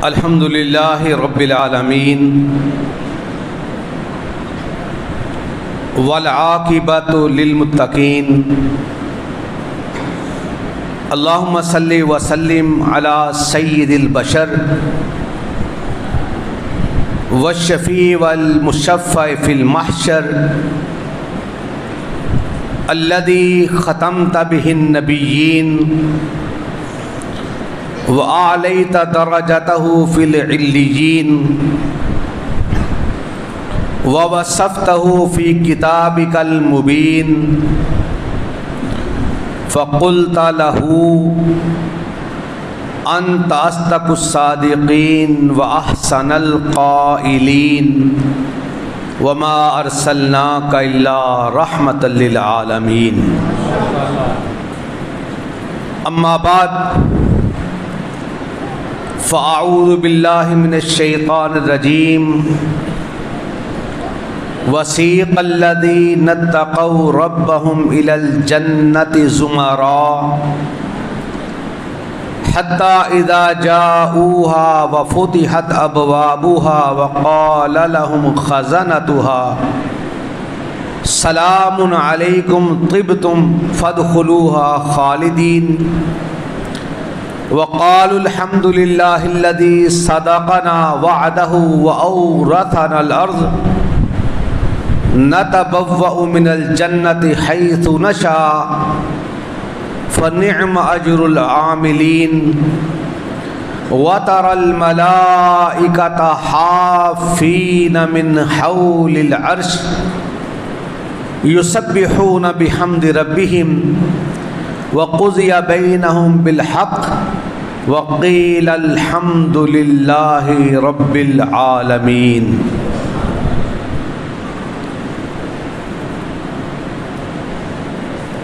الحمدللہ رب العالمین والعاقبۃ للمتقین اللہم صلی وسلم علی سید البشر والشفیع والمشفع فی المحشر الذی ختمت بہ النبیین وَأَعْلَيْتَ دَرَجَتَهُ فِي الْعِلِّيِّينَ وَوَصَفْتَهُ فِي كِتَابِكَ الْمُبِينِ فَقُلْتَ لَهُ أَنْتَ أَصْدَقُ الصَّادِقِينَ وَأَحْسَنَ الْقَائِلِينَ وَمَا أَرْسَلْنَاكَ إِلَّا رَحْمَةً لِلْعَالَمِينَ أَمَّا بَعْدُ فَأَعُوذُ بِاللَّهِ مِنَ الشَّيْطَانِ الرَّجِيمِ وَسِيقَ الَّذِينَ اتَّقَوْا رَبَّهُمْ إِلَى الْجَنَّةِ زُمَرًا حَتَّى إِذَا جَاءُوهَا وَفُتِحَتْ أَبْوَابُهَا وَقَالَ لَهُمْ خَزَنَتُهَا سَلَامٌ عَلَيْكُمْ طِبْتُمْ فَادْخُلُوهَا خَالِدِينَ وقالوا الحمد لله الذي صدقنا وعده وأورثنا الأرض نتبوأ من الجنة حيث نشاء فنعم أجر العاملين وترى الملائكة حافين من حول العرش يسبحون بحمد ربهم وَقُضِيَ بَيْنَهُمْ بِالْحَقِّ وَقِيلَ الْحَمْدُ لِلَّهِ رَبِّ الْعَالَمِينَ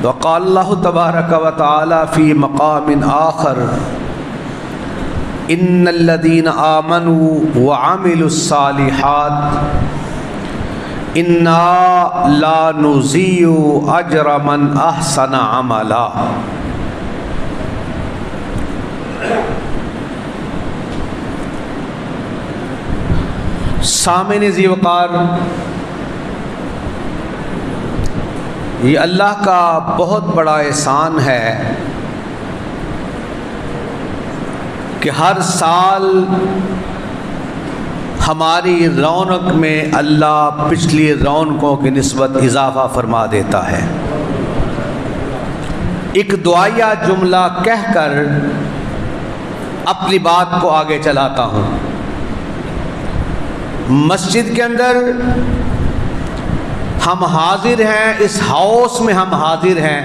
وقال اللہ تبارک و تعالی فی مقام آخر ان الذین آمنوا وعملوا الصالحات انا لا نضيع اجر من احسن عملا۔ سامعین ذی وقار، یہ اللہ کا بہت بڑا احسان ہے کہ ہر سال ہماری رونق میں اللہ پچھلی رونقوں کی نسبت اضافہ فرما دیتا ہے۔ ایک دعائیہ جملہ کہہ کر اپنی بات کو آگے چلاتا ہوں۔ مسجد کے اندر ہم حاضر ہیں، اس ہاؤس میں ہم حاضر ہیں،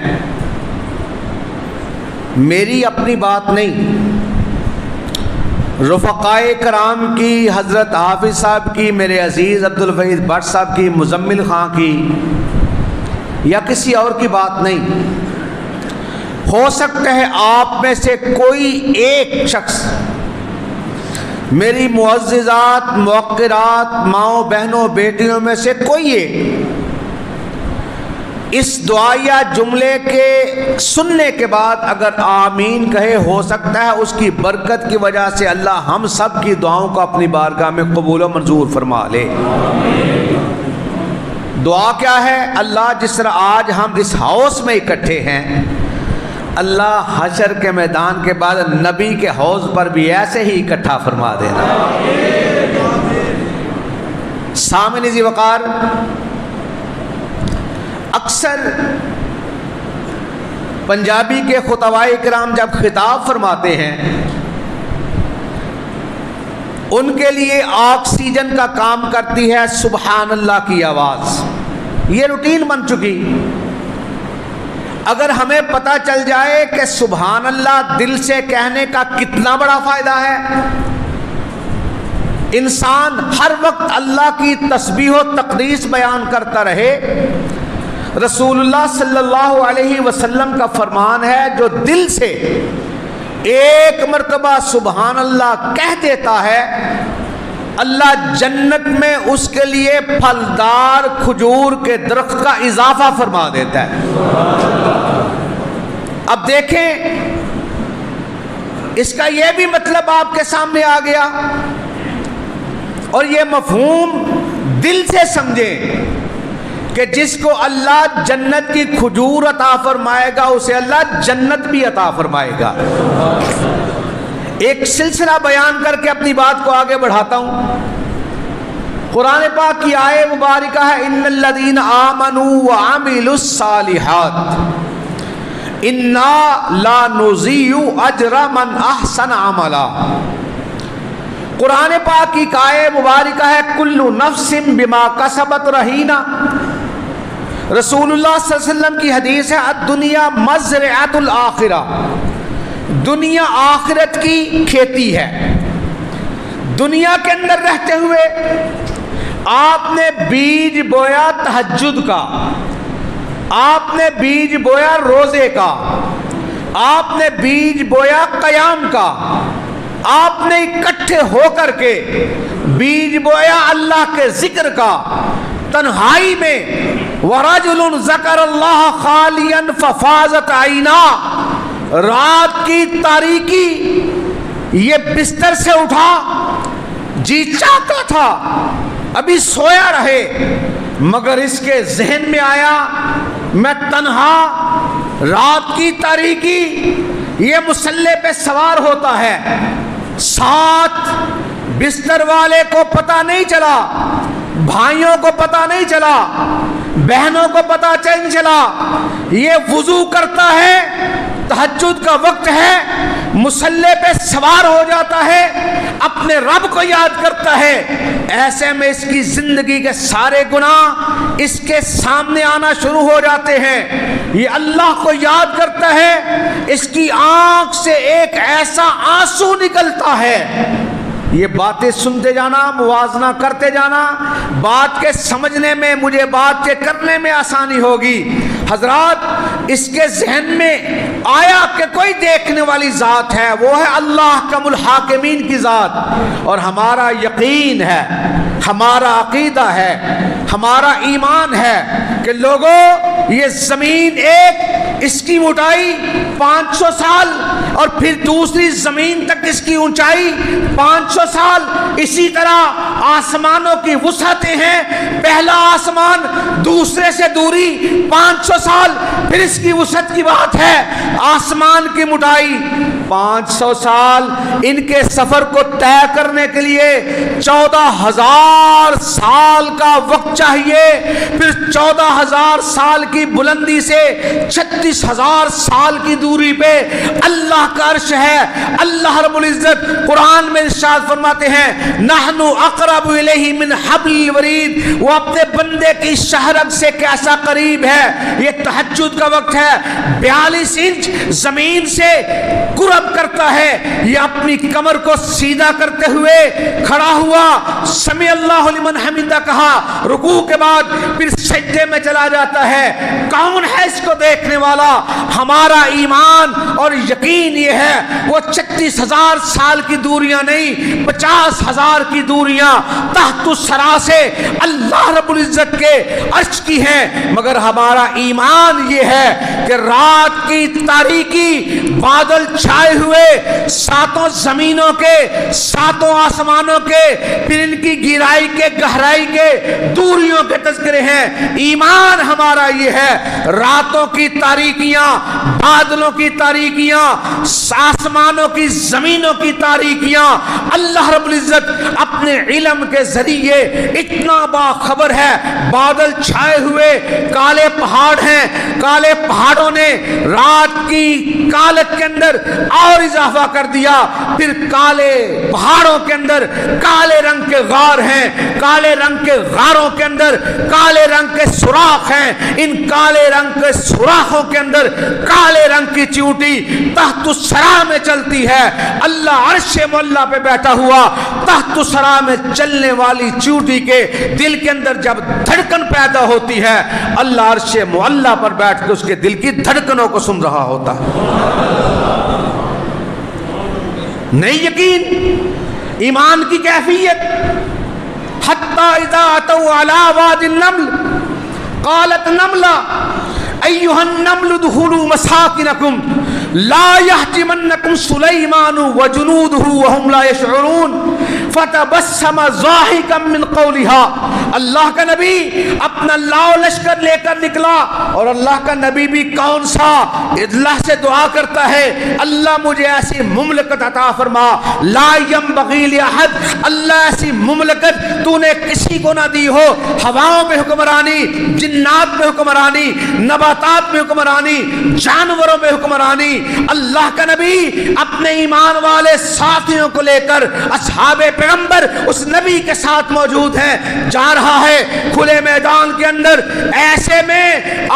میری اپنی بات نہیں، رفقائے کرام کی، حضرت حافظ صاحب کی، میرے عزیز عبدالوحید بٹ صاحب کی، مزمل خان کی، یا کسی اور کی بات نہیں۔ ہو سکتا ہے آپ میں سے کوئی ایک شخص، میری معززات، موقرات، ماؤں، بہنوں، بیٹیوں میں سے کوئی ایک اس دعائیہ جملے کے سننے کے بعد اگر آمین کہے، ہو سکتا ہے اس کی برکت کی وجہ سے اللہ ہم سب کی دعاؤں کو اپنی بارگاہ میں قبول و منظور فرما لے۔ دعا کیا ہے؟ اللہ جس طرح آج ہم اس ہاؤس میں اکٹھے ہیں، اللہ حشر کے میدان کے بعد نبی کے حوض پر بھی ایسے ہی اکٹھا فرما دینا۔ سامعین ذی وقار، اکثر پنجابی کے خطباء کرام جب خطاب فرماتے ہیں، ان کے لیے آکسیجن کا کام کرتی ہے سبحان اللہ کی آواز۔ یہ روٹین بن چکی۔ اگر ہمیں پتہ چل جائے کہ سبحان اللہ دل سے کہنے کا کتنا بڑا فائدہ ہے، انسان ہر وقت اللہ کی تسبیح و تقدیس بیان کرتا رہے۔ رسول اللہ صلی اللہ علیہ وسلم کا فرمان ہے، جو دل سے ایک مرتبہ سبحان اللہ کہہ دیتا ہے، اللہ جنت میں اس کے لیے پھلدار کھجور کے درخت کا اضافہ فرما دیتا ہے۔ اب دیکھیں اس کا یہ بھی مطلب آپ کے سامنے آ گیا، اور یہ مفہوم دل سے سمجھیں کہ جس کو اللہ جنت کی کھجور عطا فرمائے گا اسے اللہ جنت بھی عطا فرمائے گا۔ ایک سلسلہ بیان کر کے اپنی بات کو آگے بڑھاتا ہوں۔ قرآن پاک کی آیت مبارکہ ہے ان الذین آمنوا وعملوا الصالحات انا لا نضیع اجر من احسن عملا۔ قرآن پاک کی آیت مبارکہ ہے کل نفس بما کسبت رہینہ۔ رسول اللہ صلی اللہ علیہ وسلم کی حدیث ہے الدنیا مزرعۃ الآخرہ، دنیا آخرت کی کھیتی ہے۔ دنیا کے اندر رہتے ہوئے آپ نے بیج بویا تہجد کا، آپ نے بیج بویا روزے کا، آپ نے بیج بویا قیام کا، آپ نے اکٹھے ہو کر کے بیج بویا اللہ کے ذکر کا تنہائی میں۔ وَرَجُلٌ ذَكَرَ اللَّهَ خَالِيًا فَفَاضَتْ عَيْنَاهُ، رات کی تاریکی یہ بستر سے اٹھا، جی چاہتا تھا ابھی سویا رہے، مگر اس کے ذہن میں آیا میں تنہا، رات کی تاریکی، یہ مسلح پہ سوار ہوتا ہے، ساتھ بستر والے کو پتہ نہیں چلا، بھائیوں کو پتہ نہیں چلا، بہنوں کو پتہ نہیں چلا، یہ وضو کرتا ہے، تہجد کا وقت ہے، مسلح پہ سوار ہو جاتا ہے، اپنے رب کو یاد کرتا ہے۔ ایسے میں اس کی زندگی کے سارے گناہ اس کے سامنے آنا شروع ہو جاتے ہیں، یہ اللہ کو یاد کرتا ہے، اس کی آنکھ سے ایک ایسا آنسو نکلتا ہے۔ یہ باتیں سنتے جانا، موازنہ کرتے جانا، بات کے سمجھنے میں، مجھے بات کے کرنے میں آسانی ہوگی۔ حضرات اس کے ذہن میں آیا کہ کوئی دیکھنے والی ذات ہے، وہ ہے اللہ حکم الحاکمین کی ذات، اور ہمارا یقین ہے، ہمارا عقیدہ ہے، ہمارا ایمان ہے کہ لوگوں یہ زمین ایک، اس کی موٹائی 500 سال، اور پھر دوسری زمین تک اس کی اونچائی 500 سال، اسی طرح آسمانوں کی وسعتیں ہیں، پہلا آسمان دوسرے سے دوری 500 سال، پھر اس کی وسعت کی بات ہے، آسمان کی موٹائی 500 سال۔ ان کے سفر کو طے کرنے کے لیے 14,000 سال کا وقت چاہیے، پھر 14,000 سال کی بلندی سے 36,000 سال کی دوری پہ اللہ کا عرش ہے۔ اللہ رب العزت قرآن میں ارشاد فرماتے ہیں نحن اقرب الیہ من حبل الورید، وہ اپنے بندے کی شہرگ سے کیسا قریب ہے۔ یہ تہجد کا وقت ہے، 42 انچ زمین سے قرب کرتا ہے، یہ اپنی کمر کو سیدھا کرتے ہوئے کھڑا ہوا، سمع اللہ لمن حمدہ کہا، رکوع کے بعد پھر سجدے میں چلا جاتا ہے۔ کون ہے اس کو دیکھنے والا؟ ہمارا ایمان اور یقین یہ ہے وہ 36,000 سال کی دوریاں نہیں، 50,000 کی دوریاں تحت الثری سے اللہ رب العزت کے عرش کی ہیں، مگر ہمارا ایمان یہ ہے کہ رات کی تاریکی، بادل چھائے ہوئے، 7 زمینوں کے، 7 آسمانوں کے، پھر ان کی گہرائی کے، گہرائی کے، دوریوں کے تذکرے ہیں۔ ایمان ہمارا یہ ہے راتوں کی تاریکیاں، بادلوں کی تاریکیاں، آسمانوں کی، زمینوں کی تاریکیاں، اللہ رب العزت اپنے علم کے ذریعے اتنا باخبر ہے۔ بادل چھائے ہوئے کالے پہاڑ ہیں، کالے پہاڑوں نے رات کی کالت کے اندر اور اضافہ کر دیا، پھر کالے پہاڑوں کے اندر کالے رنگ کے غار ہیں، کالے رنگ کے غاروں کے اندر کالے رنگ کے سوراخ ہیں، ان کالے رنگ کے سوراخوں کے اندر کالے رنگ کی چیونٹی تحت الثری میں چلتی ہے۔ اللہ عرش معلی پہ بیٹھا ہوا تحت الثری میں چلنے والی چیونٹی کے دل کے اندر جب دھڑکن پیدا ہوتی ہے، اللہ عرش معلی پر بیٹھ کے اس کے دل کی دھڑکنوں کو سن رہا ہوتا ہے۔ نہیں یقین ایمان کی کیفیت، حتی اذا اتوا علی واد النمل قالت نملہ ایہا النمل ادخلوا مساکنکم لا يحتمنكم سليمان وجنوده وهم لا يشعرون فتبسم ضاحكا من قولها. اللہ کا نبی اپنا لاؤ لشکر لے کر نکلا، اور اللہ کا نبی بھی کون سا اللہ سے دعا کرتا ہے، اللہ مجھے ایسی مملکت عطا فرما لا ينبغي لأحد، اللہ ایسی مملکت تو نے کسی کو نہ دی ہو، ہواؤں میں حکمرانی، جنات میں حکمرانی، نباتات میں حکمرانی، جانوروں میں حکمرانی. اللہ کا نبی اپنے ایمان والے ساتھیوں کو لے کر اصحاب پیغمبر اس نبی کے ساتھ موجود ہیں، جا رہا ہے کھلے میدان کے اندر. ایسے میں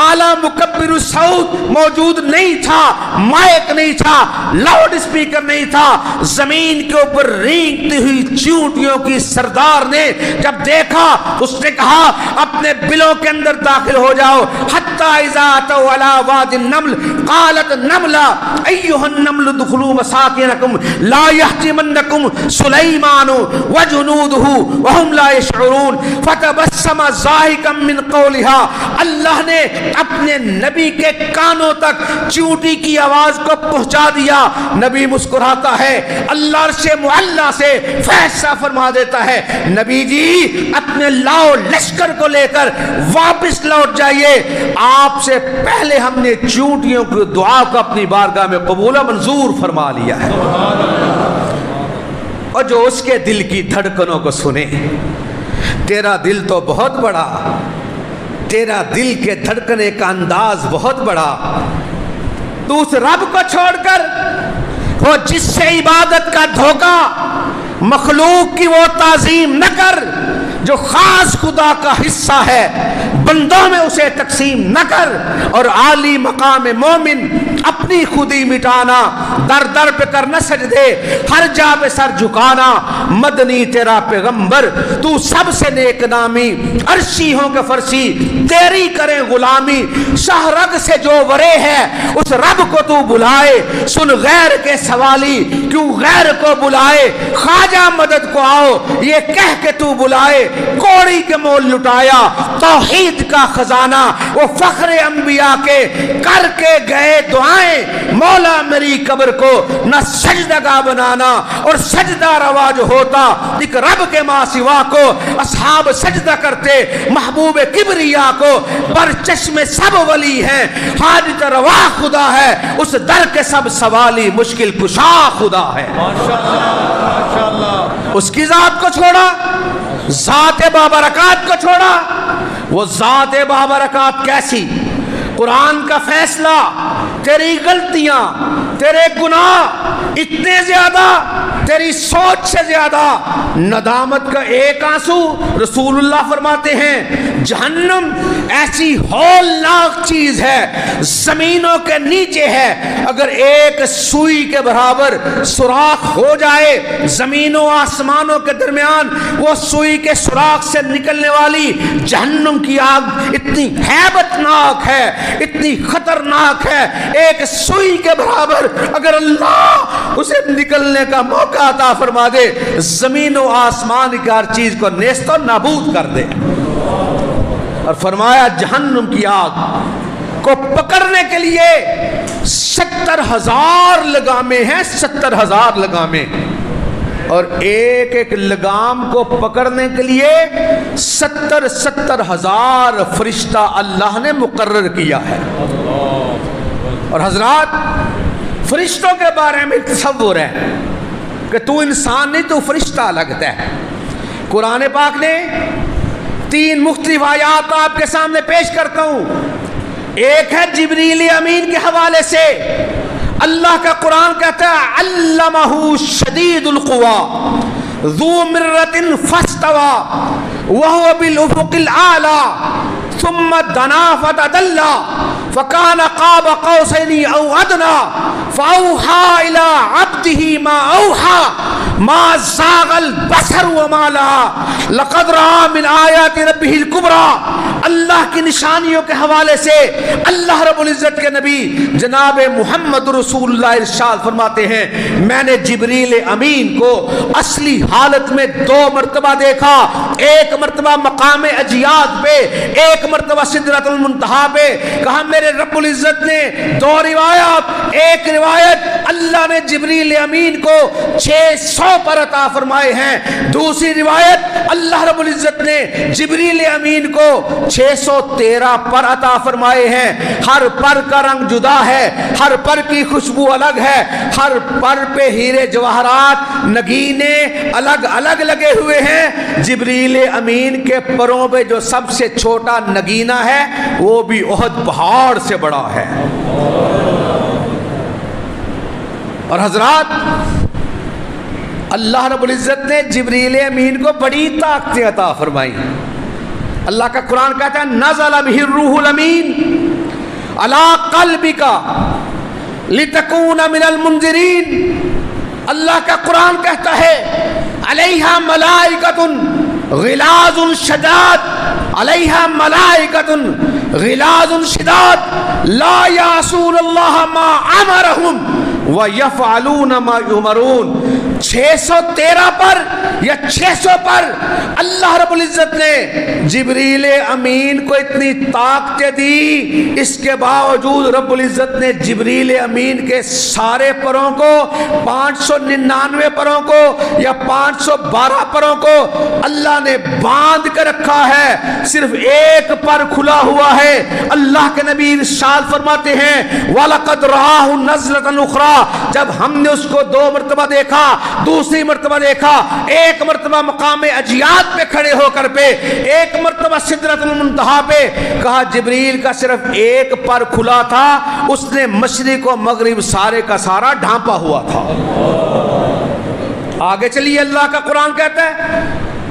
اعلیٰ مکبر الصوت موجود نہیں تھا، مائک نہیں تھا، لاؤڈ اسپیکر نہیں تھا. زمین کے اوپر رینگتی ہوئی چیونٹیوں کی سردار نے جب دیکھا اس نے کہا اپنے بلوں کے اندر داخل ہو جاؤ. حتی اذا اتوا علی واد النمل قالت نملہ ایھا النمل ادخلوا مساکنکم لا یحطمنکم سلیمان وجنودہ وهم لا يشعرون فتبسم ضاحکا من قولها. اللہ نے اپنے نبی کے کانوں تک چیونٹی کی آواز کو پہنچا دیا. نبی مسکراتا ہے، اللہ عرش معلیٰ سے فیصلہ فرما دیتا ہے نبی جی اپنے لاؤ لشکر کو لے کر واپس لوٹ جائیے. آپ سے پہلے ہم نے چیونٹیوں کی دعا کو اپنی بارگاہ میں قبول و منظور فرما لیا ہے. اور جو اس کے دل کی دھڑکنوں کو سنے، تیرا دل تو بہت بڑا، تیرا دل کے دھڑکنے کا انداز بہت بڑا. تو اس رب کو چھوڑ کر وہ جس سے عبادت کا دھوکہ، مخلوق کی وہ تعظیم نہ کر جو خاص خدا کا حصہ ہے، بندوں میں اسے تقسیم نہ کر. اور عالی مقام مومن اپنی خودی مٹانا، در در پہ کرنا سجدے، ہر جا پہ سر جھکانا. مدنی تیرا پیغمبر تو سب سے نیک نامی، عرشی ہوں کہ فرشی تیری کریں غلامی. شہرگ سے جو ورے ہے اس رب کو تو بلائے، سن غیر کے سوالی کیوں غیر کو بلائے. خواجہ مدد کو آؤ یہ کہہ کے تو بلائے، کوڑی کے مول لٹایا توحید کا خزانہ. وہ فخر انبیاء کے کر کے گئے دعائیں، مولا میری قبر کو نہ سجدگاہ بنانا، اور سجدہ روا جو ہوتا ایک رب کے ماں سوا کو. اصحاب سجدہ کرتے محبوب کبریا کو، پر چشم سب ولی ہیں، حاجت روا خدا ہے، اس در کے سب سوالی مشکل کشا خدا ہے. اس کی ذات کو چھوڑا، ذات بابرکات کو چھوڑا. وہ ذات بابرکات کیسی؟ قرآن کا فیصلہ، تیری غلطیاں، تیرے گناہ اتنے زیادہ، تیری سوچ سے زیادہ. ندامت کا ایک آنسو، رسول اللہ فرماتے ہیں جہنم ایسی ہولناک چیز ہے، زمینوں کے نیچے ہے. اگر ایک سوئی کے برابر سوراخ ہو جائے زمین و آسمانوں کے درمیان، وہ سوئی کے سوراخ سے نکلنے والی جہنم کی آگ اتنی ہیبت ناک ہے، اتنی خطرناک ہے. ایک سوئی کے برابر اگر اللہ اسے نکلنے کا موقع عطا فرما دے، زمین و آسمان کی ہر چیز کو نیست و نابود کر دے. اور فرمایا جہنم کی آگ کو پکڑنے کے لیے 70,000 لگامیں ہیں، 70,000 لگامیں. اور ایک ایک لگام کو پکڑنے کے لیے 70,000 فرشتہ اللہ نے مقرر کیا ہے. اور حضرات فرشتوں کے بارے میں تصور ہے کہ تو انسان نہیں، تو فرشتہ لگتا ہے. قرآن پاک نے 3 مختلف آیات آپ کے سامنے پیش کرتا ہوں. ایک ہے جبریل امین کے حوالے سے، اللہ کا قرآن کہتا ہے علمہ شدید القوی ذو مرۃ فاستوى وهو بالافق الاعلى ثم دنا فتدلى فكان قاب قوسين او ادنى فاوحى الى عبده ما اوحى ما زاغ البصر وما لہا لقد رأى من آیات ربہ الکبریٰ۔ اللہ کی نشانیوں کے حوالے سے اللہ رب العزت کے نبی جناب محمد رسول اللہ ارشاد فرماتے ہیں میں نے جبریل امین کو اصلی حالت میں 2 مرتبہ دیکھا، ایک مرتبہ مقام اجیاد پہ، ایک مرتبہ سدرۃ المنتہا پہ۔ کہا میرے رب العزت نے 2 روایات، ایک روایت اللہ نے جبریل امین کو 600 پر عطا فرمائے ہیں، دوسری روایت اللہ رب العزت نے جبریل امین کو 613 پر عطا فرمائے ہیں۔ ہر پر کا رنگ جدا ہے، ہر پر کی خوشبو الگ ہے، ہر پر پہ ہیرے جواہرات نگینے الگ الگ لگے ہوئے ہیں۔ جبریل امین کے پروں پہ جو سب سے چھوٹا نگینہ ہے وہ بھی احد پہاڑ سے بڑا ہے۔ اور حضرات اللہ رب العزت نے جبریل امین کو بڑی طاقتیں عطا فرمائی۔ اللہ کا قرآن کہتا ہے نزل بہ الروح الامین علی قلبک لتکون من المنذرین۔ اللہ کا قرآن کہتا ہے علیہا ملائکۃ غلاظ شداد، علیہا ملائکۃ غلاظ شداد لا یعصون اللہ ما امرہم ویفعلون ما یؤمرون۔ 613 پر یا 600 پر اللہ رب العزت نے جبریل امین کو اتنی طاقتیں دی، اس کے باوجود رب العزت نے جبریل امین کے سارے پروں کو 599 پروں کو یا 512 پروں کو اللہ نے باندھ کر رکھا ہے، صرف ایک پر کھلا ہوا ہے۔ اللہ کے نبی ارشاد فرماتے ہیں وَلَقَدْ رَآهُ نَزْلَةً أُخْرَى، جب ہم نے اس کو 2 مرتبہ دیکھا، دوسری مرتبہ دیکھا، ایک مرتبہ مقام اجیاد پہ کھڑے ہو کر پہ، ایک مرتبہ سدرۃ المنتہا پہ۔ کہا جبریل کا صرف ایک پر کھلا تھا، اس نے مشرق و مغرب سارے کا سارا ڈھانپا ہوا تھا۔ آگے چلیے اللہ کا قرآن کہتا ہے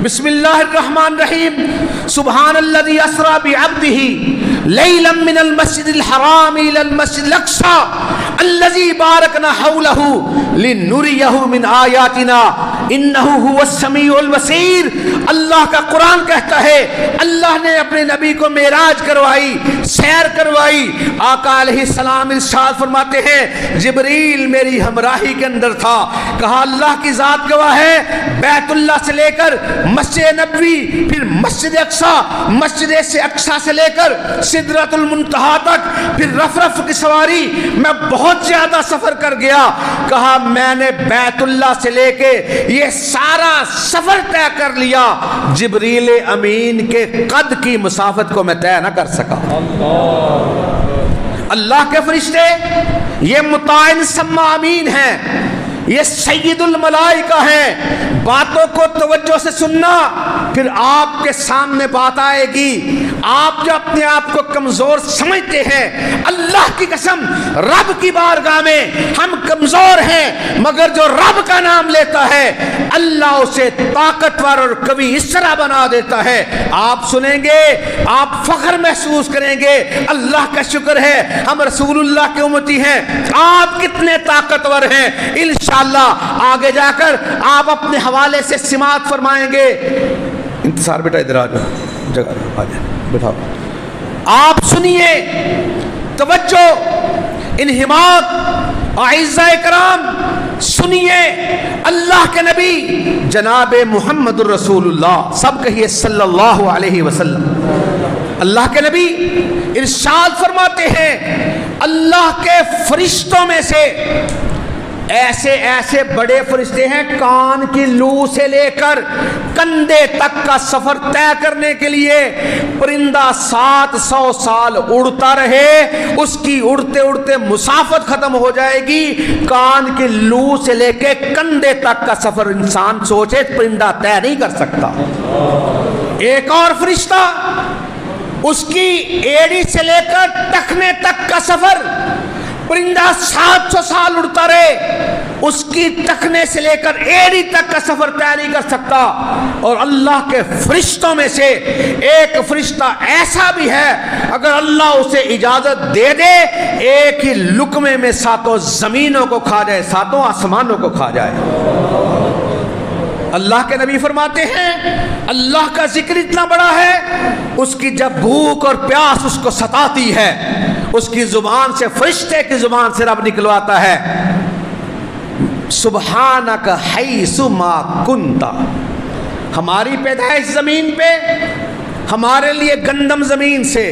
بسم اللہ الرحمن الرحیم سبحان الذی اسری بعبدہ لیلا من المسجد الحرام الى المسجد الاقصى الذی بارکنا حولہ لنریہ من آیاتنا انہ هو السمیع البصیر۔ اللہ کا قرآن کہتا ہے اللہ نے اپنے نبی کو معراج کروائی، سیر کروائی۔ آقا علیہ السلام ارشاد فرماتے ہیں جبریل میری ہمراہی کے اندر تھا۔ کہا اللہ کی ذات گواہ ہے بیت اللہ سے لے کر مسجد نبوی، پھر مسجد اقصیٰ، مسجد سے اقصیٰ سے لے کر سدرۃ المنتہا تک، پھر رف کی سواری، میں بہت زیادہ سفر کر گیا۔ کہا میں نے بیت اللہ سے لے کے یہ سارا سفر طے کر لیا، جبریل امین کے قد کی مسافت کو میں طے نہ کر سکا۔ اللہ کے فرشتے یہ مطاع سما امین ہیں، یہ سید الملائکہ ہیں۔ باتوں کو توجہ سے سننا، پھر آپ کے سامنے بات آئے گی۔ آپ جو اپنے آپ کو کمزور سمجھتے ہیں، اللہ کی قسم رب کی بارگاہ میں ہم کمزور ہیں، مگر جو رب کا نام لیتا ہے اللہ اسے طاقتور اور قوی اس طرح بنا دیتا ہے۔ آپ سنیں گے، آپ فخر محسوس کریں گے، اللہ کا شکر ہے ہم رسول اللہ کے امتی ہیں، آپ کتنے طاقتور ہیں۔ انشاءاللہ آگے جا کر آپ اپنے حوالے سے سماعت فرمائیں گے۔ انتصار بیٹا ادھر آ جاؤ، جگہ آ جائیں، بٹھاؤ۔ آپ سنیے، توجہ، انہماک، اعزائے کرام سنیے، اللہ کے نبی جناب محمد الرسول اللہ، سب کہیے صلی اللہ علیہ وسلم۔ اللہ کے نبی ارشاد فرماتے ہیں اللہ کے فرشتوں میں سے ایسے ایسے بڑے فرشتے ہیں کان کی لو سے لے کر کندھے تک کا سفر طے کرنے کے لیے پرندہ 700 سال اڑتا رہے، اس کی اڑتے اڑتے مسافت ختم ہو جائے گی، کان کی لو سے لے کے کندھے تک کا سفر انسان سوچے پرندہ طے نہیں کر سکتا۔ ایک اور فرشتہ اس کی ایڑی سے لے کر ٹخنے تک کا سفر، پرندہ 700 سال اڑتا رہے، اس کی ٹخنے سے لے کر ایڑی تک کا سفر طے نہیں کر سکتا۔ اور اللہ کے فرشتوں میں سے ایک فرشتہ ایسا بھی ہے اگر اللہ اسے اجازت دے دے ایک ہی لقمے میں 7 زمینوں کو کھا جائے، 7 آسمانوں کو کھا جائے۔ اللہ کے نبی فرماتے ہیں اللہ کا ذکر اتنا بڑا ہے، اس کی جب بھوک اور پیاس اس کو ستاتی ہے، اس کی زبان سے، فرشتے کی زبان سے رب نکلواتا ہے سبحانک حیث ما کنت۔ ہماری پیدائش زمین پہ، ہمارے لیے گندم زمین سے،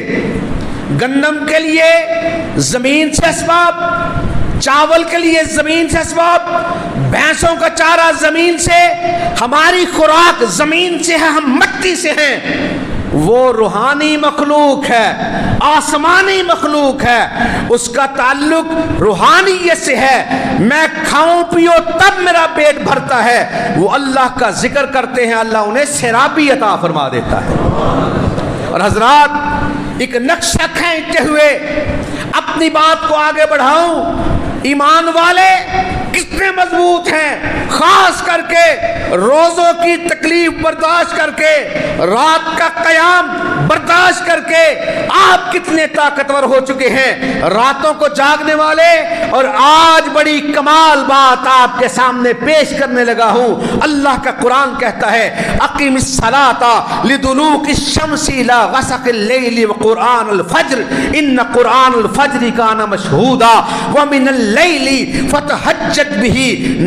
گندم کے لیے زمین سے اسباب، چاول کے لیے زمین سے اسباب، بھینسوں کا چارہ زمین سے، ہماری خوراک زمین سے ہے، ہم مٹی سے ہیں۔ وہ روحانی مخلوق ہے، آسمانی مخلوق ہے، اس کا تعلق روحانیت سے ہے۔ میں کھاؤں پیوں تب میرا پیٹ بھرتا ہے، وہ اللہ کا ذکر کرتے ہیں، اللہ انہیں سیرابی عطا فرما دیتا ہے۔ اور حضرات ایک نقشہ کھینچتے ہوئے اپنی بات کو آگے بڑھاؤں، ایمان والے کتنے مضبوط ہیں، خاص کر کے روزوں کی تکلیف برداشت کر کے، رات کا قیام برداشت کر کے آپ کتنے طاقتور ہو چکے ہیں، راتوں کو جاگنے والے۔ اور آج بڑی کمال بات آپ کے سامنے پیش کرنے لگا ہوں۔ اللہ کا قرآن کہتا ہے اقیم الصلاۃ لدلوق الشمس الى غسق اللیل وقرآن الفجر ان قرآن الفجر کان مشہودا ومن اللیل فتہجد بہ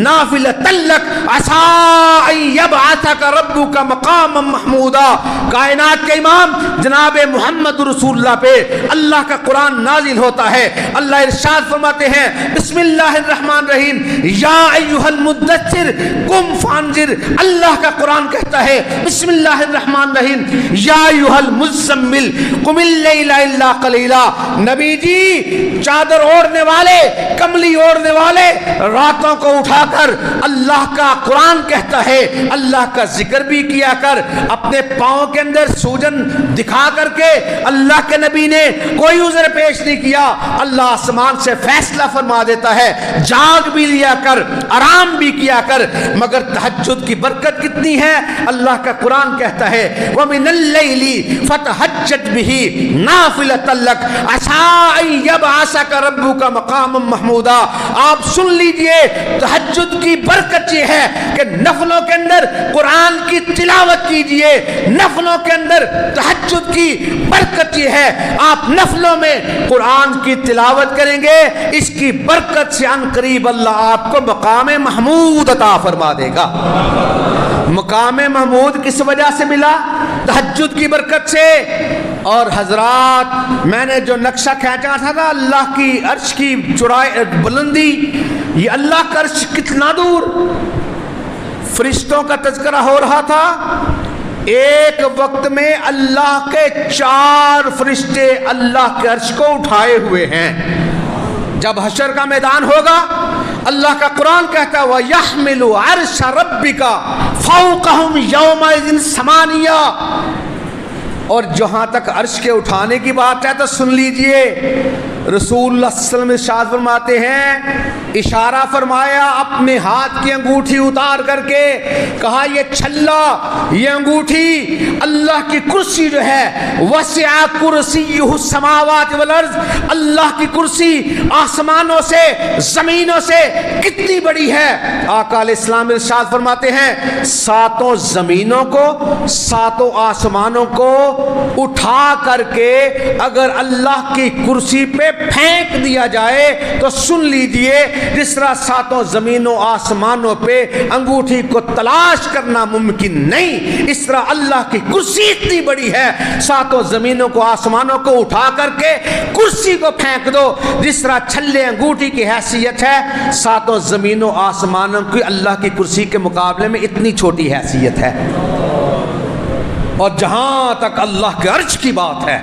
نافلۃ لک عسیٰ ان یبعثک ربک مقاما محمودا۔ کائنات کے امام جناب محمد رسول اللہ پہ اللہ کا قرآن نازل ہوتا ہے، اللہ ارشاد فرماتے ہیں بسم اللہ الرحمن الرحیم یا ایھا المدثر قم فانذر۔ اللہ کا قرآن کہتا ہے بسم اللہ الرحمن الرحیم یا ایھا المزمل قم اللیل الا قلیلا۔ نبی جی چادر اوڑھنے والے، کملی اوڑھنے والے، راتوں کو اٹھا کر اللہ کا قرآن کہتا ہے اللہ کا ذکر بھی کیا کر، اپنے پاؤں کے اندر سوجن دکھا کر کے اللہ کے نبی نے کوئی عذر پیش نہیں کیا، اللہ آسمان سے فیصلہ فرما دیتا ہے جاگ بھی لیا کر، آرام بھی کیا کر۔ مگر تہجد کی برکت کتنی ہے، اللہ کا قرآن کہتا ہے وَمِنَ اللَّيْلِ فَتَہجد بِهِ نَافِلَةً لَكَ عَسَىٰ أَن يَبْعَثَكَ رَبُّكَ مَقَامًا مَحْمُودًا۔ آپ سن لیجئے تہجد کی برکت یہ ہے کہ نفلوں کے اندر قرآن کی تلاوت کیجئے، نفلوں کے اندر تہجد کی برکت یہ ہے آپ نفلوں میں قرآن کی تلاوت کریں گے، اس کی برکت سے ان قریب اللہ آپ کو مقام محمود عطا فرما دے گا۔ مقام محمود کس وجہ سے ملا؟ تہجد کی برکت سے۔ اور حضرات میں نے جو نقشہ کھینچا تھا نا اللہ کی عرش کی چوڑائی بلندی، یہ اللہ کا عرش کتنا دور، فرشتوں کا تذکرہ ہو رہا تھا، ایک وقت میں اللہ کے 4 فرشتے اللہ کے عرش کو اٹھائے ہوئے ہیں۔ جب حشر کا میدان ہوگا اللہ کا قرآن کہتا ہے وَيَحْمِلُ عَرْشَ رَبِّكَ فَوْقَهُمْ يَوْمَئِذٍ ثَمَانِيَةٌ۔ اور جہاں تک عرش کے اٹھانے کی بات ہے تو سن لیجئے، رسول اللہ صلی اللہ علیہ وسلم ارشاد فرماتے ہیں، اشارہ فرمایا اپنے ہاتھ کی انگوٹھی اتار کر کے، کہا یہ چھلا، یہ انگوٹھی اللہ کی کرسی جو ہے وسع کرسیہ السماوات والارض، اللہ کی کرسی آسمانوں سے زمینوں سے کتنی بڑی ہے۔ آقا علیہ السلام ارشاد فرماتے ہیں 7 زمینوں کو 7 آسمانوں کو اٹھا کر کے اگر اللہ کی کرسی پہ پھینک دیا جائے تو سن لیجئے جس طرح 7 زمینوں آسمانوں پہ انگوٹھی کو تلاش کرنا ممکن نہیں، اس طرح اللہ کی کرسی اتنی بڑی ہے، 7 زمینوں کو آسمانوں کو اٹھا کر کے کرسی کو پھینک دو، جس طرح چھلے انگوٹھی کی حیثیت ہے 7 زمینوں آسمانوں کی اللہ کی کرسی کے مقابلے میں اتنی چھوٹی حیثیت ہے۔ اور جہاں تک اللہ کے عرش کی بات ہے،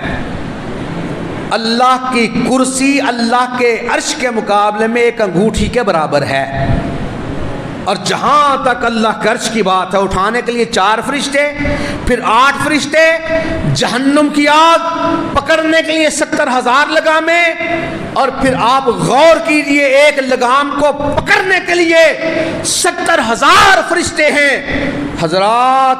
اللہ کی کرسی اللہ کے عرش کے مقابلے میں ایک انگوٹھی کے برابر ہے۔ اور جہاں تک اللہ کے عرش کی بات ہے اٹھانے کے لیے 4 فرشتے، پھر 8 فرشتے، جہنم کی آگ پکڑنے کے لیے 70,000 لگامیں، اور پھر آپ غور کیجئے ایک لگام کو پکڑنے کے لیے 70,000 فرشتے ہیں۔ حضرات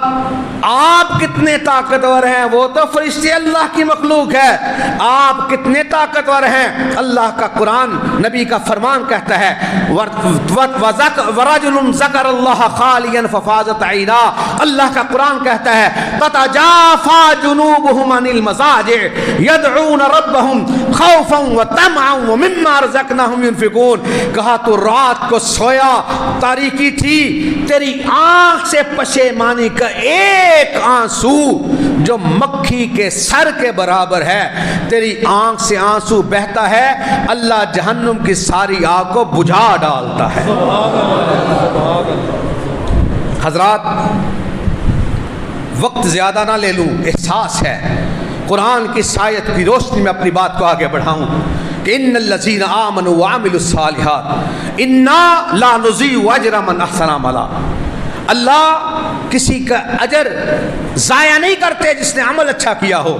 آپ کتنے طاقتور ہیں، وہ تو فرشتے اللہ کی مخلوق ہے، آپ کتنے طاقتور ہیں۔ اللہ کا قرآن نبی کا فرمان کہتا ہے وَرَجُلٌ رجل ذکر اللہ خالیا ففاضت عینا. اللہ کا قرآن کہتا ہے تتجافى جنوبهم عن المضاجع يدعون ربهم خوفا وطمعا ومما رزقناهم ينفقون. کہا تو رات کو سویا، تاریکی تھی، تیری آنکھ سے پشیمانی کا ایک آنسو جو مکھی کے سر کے برابر ہے، تیری آنکھ سے آنسو بہتا ہے، اللہ جہنم کی ساری آگ کو بجھا ڈالتا ہے. حضرات وقت زیادہ نہ لے لوں، احساس ہے قرآن کی آیت کی روشنی میں اپنی بات کو آگے بڑھاؤں کہ ان الذین آمنوا وعملوا الصالحات انا لا نضیع اجر من احسن عملا. اللہ کسی کا اجر ضائع نہیں کرتے جس نے عمل اچھا کیا ہو.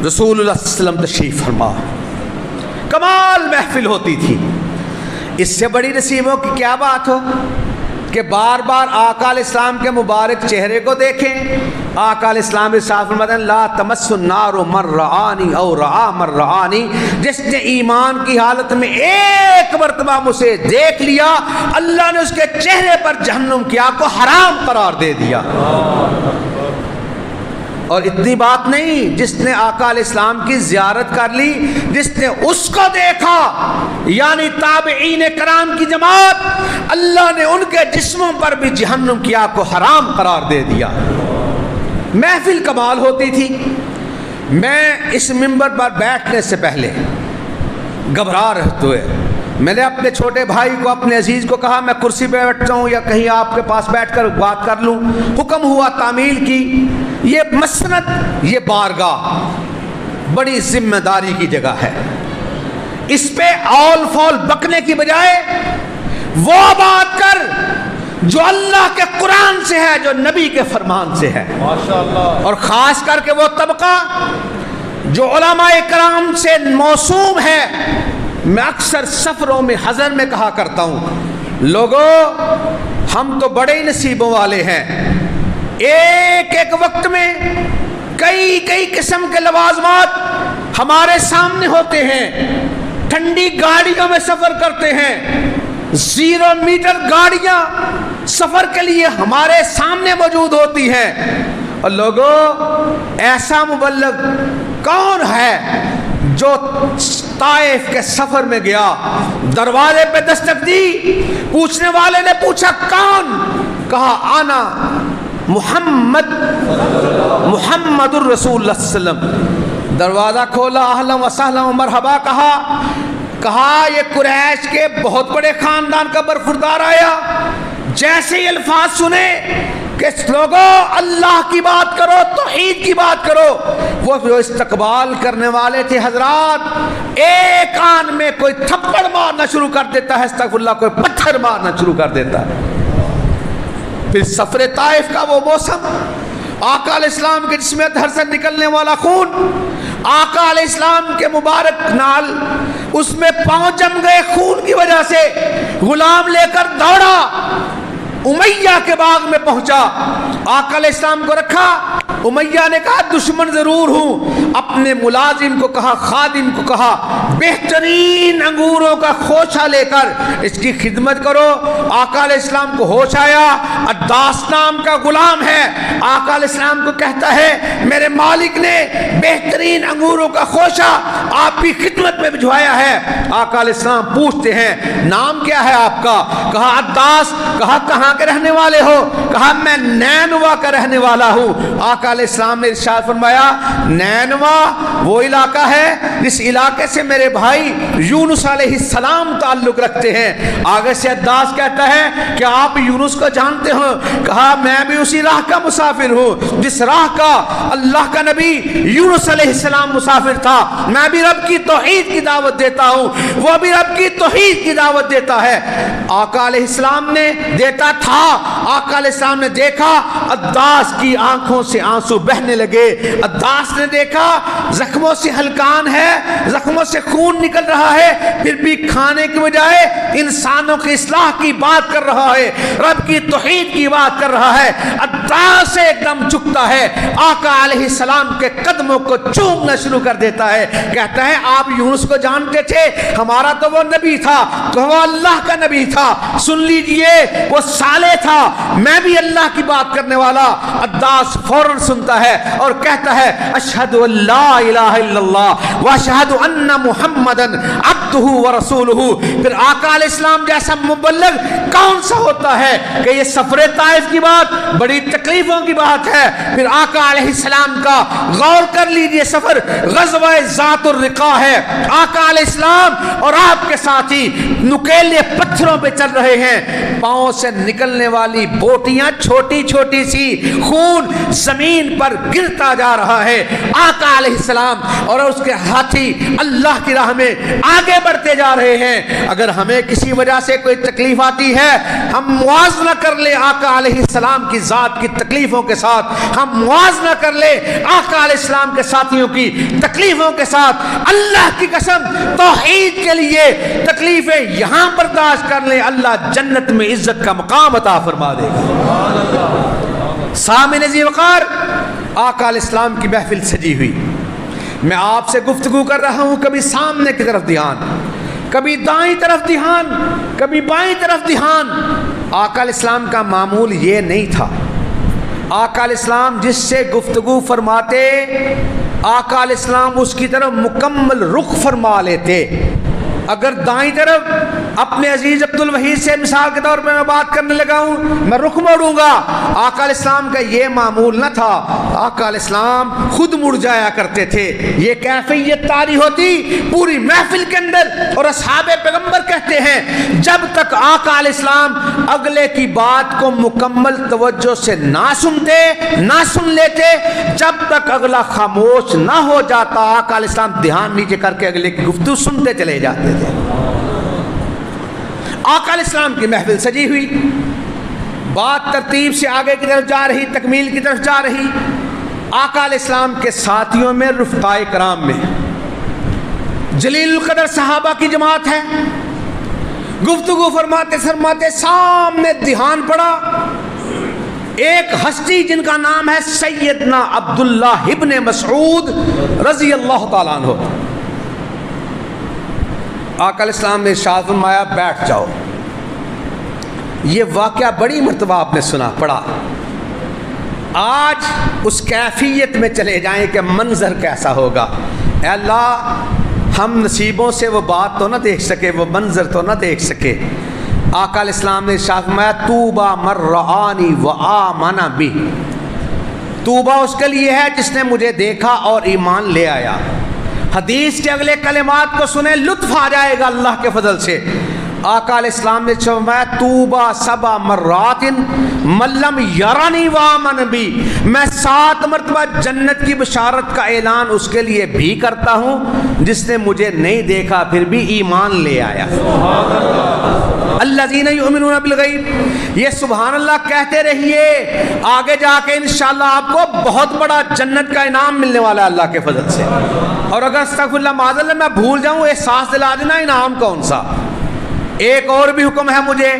رسول اللہ صلی اللہ علیہ وسلم تشریف فرما، کمال محفل ہوتی تھی. اس سے بڑی نصیبوں کی کیا بات ہو کہ بار بار آقا علیہ السلام کے مبارک چہرے کو دیکھیں. آقا علیہ السلام ارشاد فرماتے ہیں لا تمس النار من رآنی او رآ من رآنی. جس نے ایمان کی حالت میں ایک مرتبہ مجھے دیکھ لیا، اللہ نے اس کے چہرے پر جہنم کی آگ کو حرام قرار دے دیا. اور اتنی بات نہیں، جس نے آقا علیہ السلام کی زیارت کر لی، جس نے اس کو دیکھا، یعنی تابعین کرام کی جماعت، اللہ نے ان کے جسموں پر بھی جہنم کی آگ کو حرام قرار دے دیا. محفل کمال ہوتی تھی. میں اس منبر پر بیٹھنے سے پہلے گھبرا رہتے ہوئے میں نے اپنے چھوٹے بھائی کو، اپنے عزیز کو کہا میں کرسی پہ بیٹھتا ہوں یا کہیں آپ کے پاس بیٹھ کر بات کر لوں. حکم ہوا تعمیل کی. یہ مسند، یہ بارگاہ بڑی ذمہ داری کی جگہ ہے. اس پہ آل فول بکنے کی بجائے وہ بات کر جو اللہ کے قرآن سے ہے، جو نبی کے فرمان سے ہے. اور خاص کر کے وہ طبقہ جو علماء کرام سے موسوم ہے. میں اکثر سفروں میں حضر میں کہا کرتا ہوں لوگوں ہم تو بڑے نصیبوں والے ہیں. ایک ایک وقت میں کئی کئی قسم کے لوازمات ہمارے سامنے ہوتے ہیں. ٹھنڈی گاڑیوں میں سفر کرتے ہیں، 0 میٹر گاڑیاں سفر کے لیے ہمارے سامنے موجود ہوتی ہیں. اور لوگوں ایسا مبلغ کون ہے جو طائف کے سفر میں گیا، دروازے پہ دستک دی، پوچھنے والے نے پوچھا کون؟ کہا آنا محمد الرسول اللہ صلی اللہ علیہ وسلم. دروازہ کھولا، اہلا و سہلا و مرحبا کہا یہ قریش کے بہت بڑے خاندان کا برخوردار آیا. جیسے ہی الفاظ سنے کہ لوگوں اللہ کی بات کرو، توحید کی بات کرو، وہ جو استقبال کرنے والے تھے حضرات، ایک آن میں کوئی تھپڑ مارنا شروع کر دیتا ہے، استغفر اللہ، کوئی پتھر مارنا شروع کر دیتا ہے. پھر سفر طائف کا وہ موسم، آقا علیہ السلام کے جسم اطہر سے نکلنے والا خون، آقا علیہ السلام کے مبارک نال اس میں پاؤں جم گئے خون کی وجہ سے. غلام لے کر دوڑا، امیہ کے باغ میں پہنچا، آقا علیہ السلام کو رکھا. امیہ نے کہا دشمن ضرور ہوں. اپنے ملازم کو کہا، خادم کو کہا بہترین انگوروں کا خوشہ لے کر اس کی خدمت کرو. آقا علیہ السلام کو ہوش آیا، عداس نام کا غلام ہے، آقا علیہ السلام کو کہتا ہے میرے مالک نے بہترین انگوروں کا خوشہ آپ کی خدمت میں بھجوایا ہے. آقا علیہ السلام پوچھتے ہیں نام کیا ہے آپ کا؟ کہا عداس. کہا کہاں کے رہنے والے ہو؟ کہا میں نینوا کا رہنے والا ہوں. آقا علیہ السلام نے ارشاد فرمایا نینوا وہ علاقہ ہے جس علاقے سے میرے بھائی یونس علیہ السلام تعلق رکھتے ہیں. آگے سے عداس کہتا ہے کہ آپ یونس کو جانتے ہو؟ کہا میں بھی اسی راہ کا مسافر ہوں جس راہ کا اللہ کا نبی یونس علیہ السلام مسافر تھا. میں بھی رب کی توحید کی دعوت دیتا ہوں، وہ بھی رب کی توحید کی دعوت دیتا ہے. آقا علیہ السلام نے دیتا تھا. آقا علیہ السلام نے دیکھا عداس کی آنکھوں سے آنسو بہنے لگے. عداس نے دیکھا زخموں سے ہلکان ہے، زخموں سے خون نکل رہا ہے، پھر بھی کھانے کی بجائے انسانوں کی اصلاح کی بات کر رہا ہے، رب کی توحید کی بات کر رہا ہے. انداز سے ایک دم جھکتا ہے، آقا علیہ السلام کے قدموں کو چومنا شروع کر دیتا ہے، کہتا ہے آپ یونس کو جانتے تھے؟ ہمارا تو وہ نبی تھا، تو وہ اللہ کا نبی تھا، سن لیجئے وہ صالح تھا، میں بھی اللہ کی بات کرنے والا۔ عداس فوراً سنتا ہے اور کہتا ہے اشہد ان لا الہ الا اللہ واشہد ان محمدن عبدہ ورسولہ۔ پھر آقا علیہ السلام جیسا مبلغ کون سا ہوتا ہے کہ یہ سفر طائف کی بات بڑی تکلیفوں کی بات ہے۔ پھر آقا علیہ السلام کا غور کر لیجئے سفر غزوہ ذات الرقاع ہے، آقا علیہ السلام اور آپ کے ساتھی نکیلے پتھروں پہ چل رہے ہیں، پاؤں سے نکلنے والی بوٹیاں چھوٹی چھوٹی سی، خون زمین پر گرتا جا رہا ہے، آقا علیہ السلام اور اس کے ہاتھی اللہ کی راہ میں آگے بڑھتے جا رہے ہیں۔ اگر ہمیں کسی وجہ سے کوئی تکلیف آتی ہے، ہم موازنہ کر لیں آقا علیہ السلام کی ذات کی تکلیفوں کے ساتھ، ہم موازنہ کر لیں آقا علیہ السلام کے ساتھیوں کی تکلیفوں کے ساتھ۔ اللہ کی قسم توحید کے لیے تکلیفیں یہاں برداشت کر لیں، اللہ جنت میں عزت کا مقام عطا فرما دے گا۔ سامع ذی وقار، آقا علیہ السلام کی محفل سجی ہوئی، میں آپ سے گفتگو کر رہا ہوں، کبھی سامنے کی طرف دھیان، کبھی دائیں طرف دھیان، کبھی بائیں طرف دھیان۔ آقا علیہ السلام کا معمول یہ نہیں تھا۔ آقا علیہ السلام جس سے گفتگو فرماتے، آقا علیہ السلام اس کی طرف مکمل رخ فرما لیتے۔ اگر دائیں طرف اپنے عزیز عبد الوحید سے مثال کے طور پہ میں بات کرنے لگا ہوں، میں رخ موڑوں گا، آقا علیہ السلام کا یہ معمول نہ تھا۔ آقا علیہ السلام خود مڑ جایا کرتے تھے، یہ کیفیت طاری ہوتی پوری محفل کے اندر، اور اصحاب پیغمبر کہتے ہیں جب تک آقا علیہ السلام اگلے کی بات کو مکمل توجہ سے نہ سنتے، نہ سن لیتے، جب تک اگلا خاموش نہ ہو جاتا، آقا علیہ السلام دھیان نیچے کر کے اگلے کی گفتگو سنتے چلے جاتے تھے۔ آقا علیہ السلام کی محفل سجی ہوئی، بات ترتیب سے آگے کی طرف جا رہی، تکمیل کی طرف جا رہی۔ آقا علیہ السلام کے ساتھیوں میں، رفقائے کرام میں جلیل القدر صحابہ کی جماعت ہے۔ گفتگو فرماتے فرماتے سامنے دھیان پڑا، ایک ہستی جن کا نام ہے سیدنا عبداللہ ابن مسعود رضی اللہ تعالیٰ عنہ۔ آقا علیہ السلام نے ارشاد فرمایا بیٹھ جاؤ۔ یہ واقعہ بڑی مرتبہ آپ نے سنا پڑھا، آج اس کیفیت میں چلے جائیں کہ منظر کیسا ہوگا۔ اے اللہ، ہم نصیبوں سے وہ بات تو نہ دیکھ سکے، وہ منظر تو نہ دیکھ سکے۔ آقا علیہ السلام نے ارشاد فرمایا طوبیٰ من رآنی وآمن بی، طوبیٰ اس کے لیے ہے جس نے مجھے دیکھا اور ایمان لے آیا۔ حدیث کے اگلے کلمات کو سنیں، لطف آ جائے گا اللہ کے فضل سے۔ آقا علیہ السلام نے فرمایا طوبیٰ سبع مرات من لم یرنی وآمن بی، میں 7 مرتبہ جنت کی بشارت کا اعلان اس کے لیے بھی کرتا ہوں جس نے مجھے نہیں دیکھا پھر بھی ایمان لے آیا۔ الذین یؤمنون بالغیب، یہ سبحان اللہ کہتے رہیے، آگے جا کے انشاءاللہ آپ کو بہت بڑا جنت کا انعام ملنے والا ہے اللہ کے فضل سے۔ اور اگر استغفر اللہ معاذ اللہ میں بھول جاؤں، احساس دلا دینا انعام کون سا۔ ایک اور بھی حکم ہے مجھے،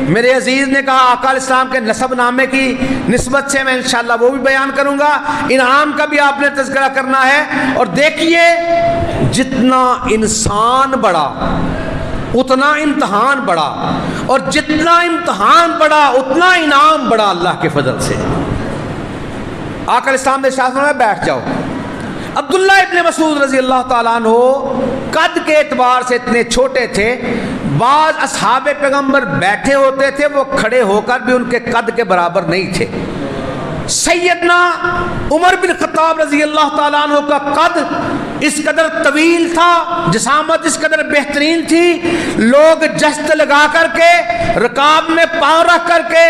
میرے عزیز نے کہا آقا علیہ السلام کے نسب نامے کی نسبت سے میں انشاءاللہ وہ بھی بیان کروں گا، انعام کا بھی آپ نے تذکرہ کرنا ہے۔ اور دیکھیے جتنا انسان بڑا اتنا امتحان بڑا، اور جتنا امتحان بڑا اتنا انعام بڑا اللہ کے فضل سے۔ آقا علیہ السلام نے ارشاد فرمایا بیٹھ جاؤ۔ عبداللہ ابن مسعود رضی اللہ تعالیٰ عنہ قد کے اعتبار سے اتنے چھوٹے تھے، بعض اصحاب پیغمبر بیٹھے ہوتے تھے، وہ کھڑے ہو کر بھی ان کے قد کے برابر نہیں تھے۔ سیدنا عمر بن خطاب رضی اللہ تعالیٰ عنہ کا قد اس قدر طویل تھا، جسامت اس قدر بہترین تھی، لوگ جست لگا کر کے رکاب میں پاؤں رکھ کر کے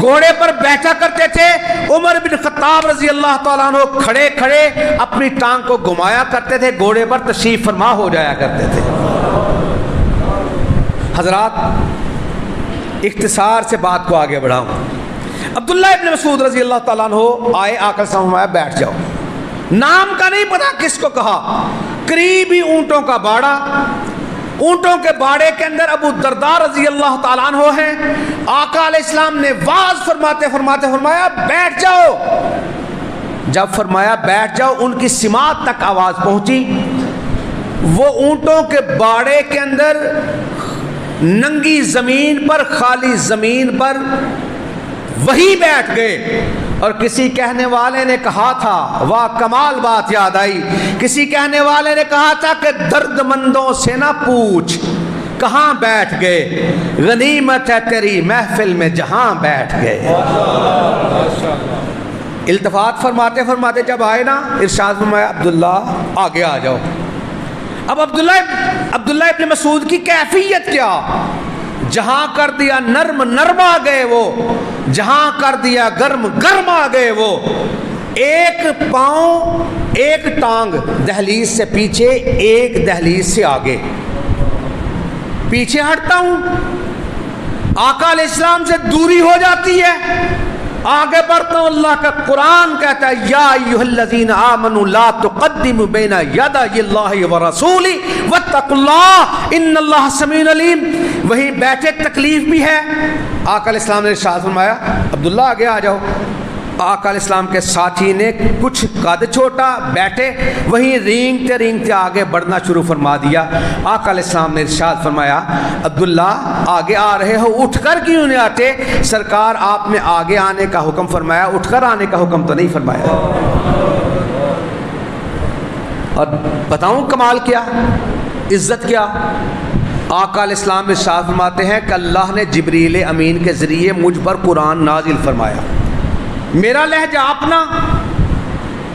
گھوڑے پر بیٹھا کرتے تھے۔ عمر بن خطاب رضی اللہ تعالیٰ عنہ کھڑے کھڑے اپنی ٹانگ کو گھمایا کرتے تھے، گھوڑے پر تشریف فرما ہو جایا کرتے تھے۔ حضرات اختصار سے بات کو آگے بڑھاؤں۔ عبداللہ ابن مسعود رضی اللہ تعالیٰ عنہ آئے، آقا صلی اللہ علیہ وسلم بیٹھ جاؤ۔ نام کا نہیں پتا کس کو کہا، قریبی اونٹوں کا باڑا، اونٹوں کے باڑے کے اندر ابو الدرداء رضی اللہ تعالیٰ عنہ ہیں. آقا علیہ السلام نے واز فرماتے فرماتے فرمایا بیٹھ جاؤ. جب فرمایا بیٹھ جاؤ ان کی سماعت تک آواز پہنچی. وہ اونٹوں کے باڑے کے اندر ننگی زمین پر، خالی زمین پر وہی بیٹھ گئے. اور کسی کہنے والے نے کہا تھا، واہ کمال بات یاد آئی، کسی کہنے والے نے کہا تھا کہ درد مندوں سے نہ پوچھ کہاں بیٹھ گئے، غنیمت ہے تیری محفل میں جہاں بیٹھ گئے. التفات فرماتے فرماتے جب آئے نا، ارشاد فرمایا عبداللہ آگے آ جاؤ. اب عبداللہ ابن مسعود کی کیفیت کیا، جہاں کر دیا نرم نرم آ گئے وہ، جہاں کر دیا گرم گرم آ گئے وہ. ایک پاؤں ایک ٹانگ دہلیز سے پیچھے، ایک دہلیز سے آگے. پیچھے ہٹتا ہوں آقا علیہ السلام سے دوری ہو جاتی ہے، آگے بڑھتا ہوں اللہ کا قرآن کہتا ہے یا ایھا الذین آمنوا لا تقدموا بین یدی اللہ ورسولہ واتقوا اللہ ان اللہ سمیع علیم. وہیں بیٹھے تکلیف بھی ہے. آقا علیہ السلام نے ارشاد فرمایا عبداللہ آگے آ جاؤ. آقا علیہ السلام کے ساتھی نے کچھ قد چھوٹا، بیٹھے وہیں رینگتے رینگتے آگے بڑھنا شروع فرما دیا. آقا علیہ السلام نے ارشاد فرمایا عبداللہ آگے آ رہے ہو، اٹھ کر کیوں نہیں آتے؟ سرکار آپ نے آگے آنے کا حکم فرمایا، اٹھ کر آنے کا حکم تو نہیں فرمایا. اور بتاؤں کمال کیا، عزت کیا. آقا علیہ السلام ارشاد فرماتے ہیں کہ اللہ نے جبریل امین کے ذریعے مجھ پر قرآن نازل فرمایا. میرا لہجہ اپنا،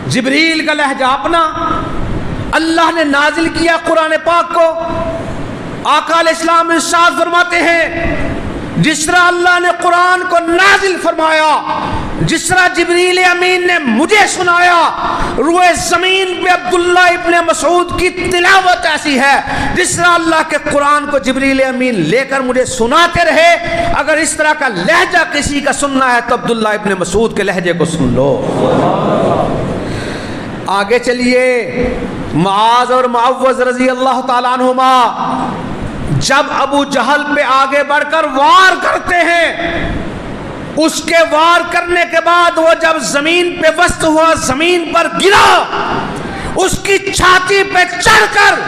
جبریل کا لہجہ اپنا، اللہ نے نازل کیا قرآن پاک کو. آقا علیہ السلام ارشاد فرماتے ہیں جس طرح اللہ نے قرآن کو نازل فرمایا، جس طرح جبریل امین نے مجھے سنایا، روئے زمین پہ عبداللہ ابن مسعود کی تلاوت ایسی ہے جس طرح اللہ کے قرآن کو جبریل امین لے کر مجھے سناتے رہے. اگر اس طرح کا لہجہ کسی کا سننا ہے تو عبداللہ ابن مسعود کے لہجے کو سن لو. آگے چلیے. معاذ اور معوذ رضی اللہ تعالیٰ عنہما جب ابو جہل پہ آگے بڑھ کر وار کرتے ہیں، اس کے وار کرنے کے بعد وہ جب زمین پہ وسط ہوا، زمین پر گرا، اس کی چھاتی پہ چڑھ کر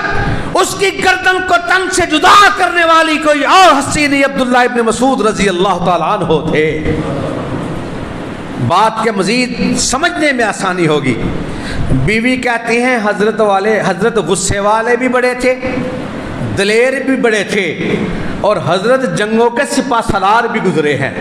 اس کی گردن کو تن سے جدا کرنے والی کوئی اور ہستی نہیں، عبداللہ ابن مسعود رضی اللہ تعالیٰ عنہ تھے. بات کے مزید سمجھنے میں آسانی ہوگی. بیوی کہتی ہیں حضرت غصے والے بھی بڑے تھے، دلیر بھی بڑے تھے، اور حضرت جنگوں کے سپہ سالار بھی گزرے ہیں.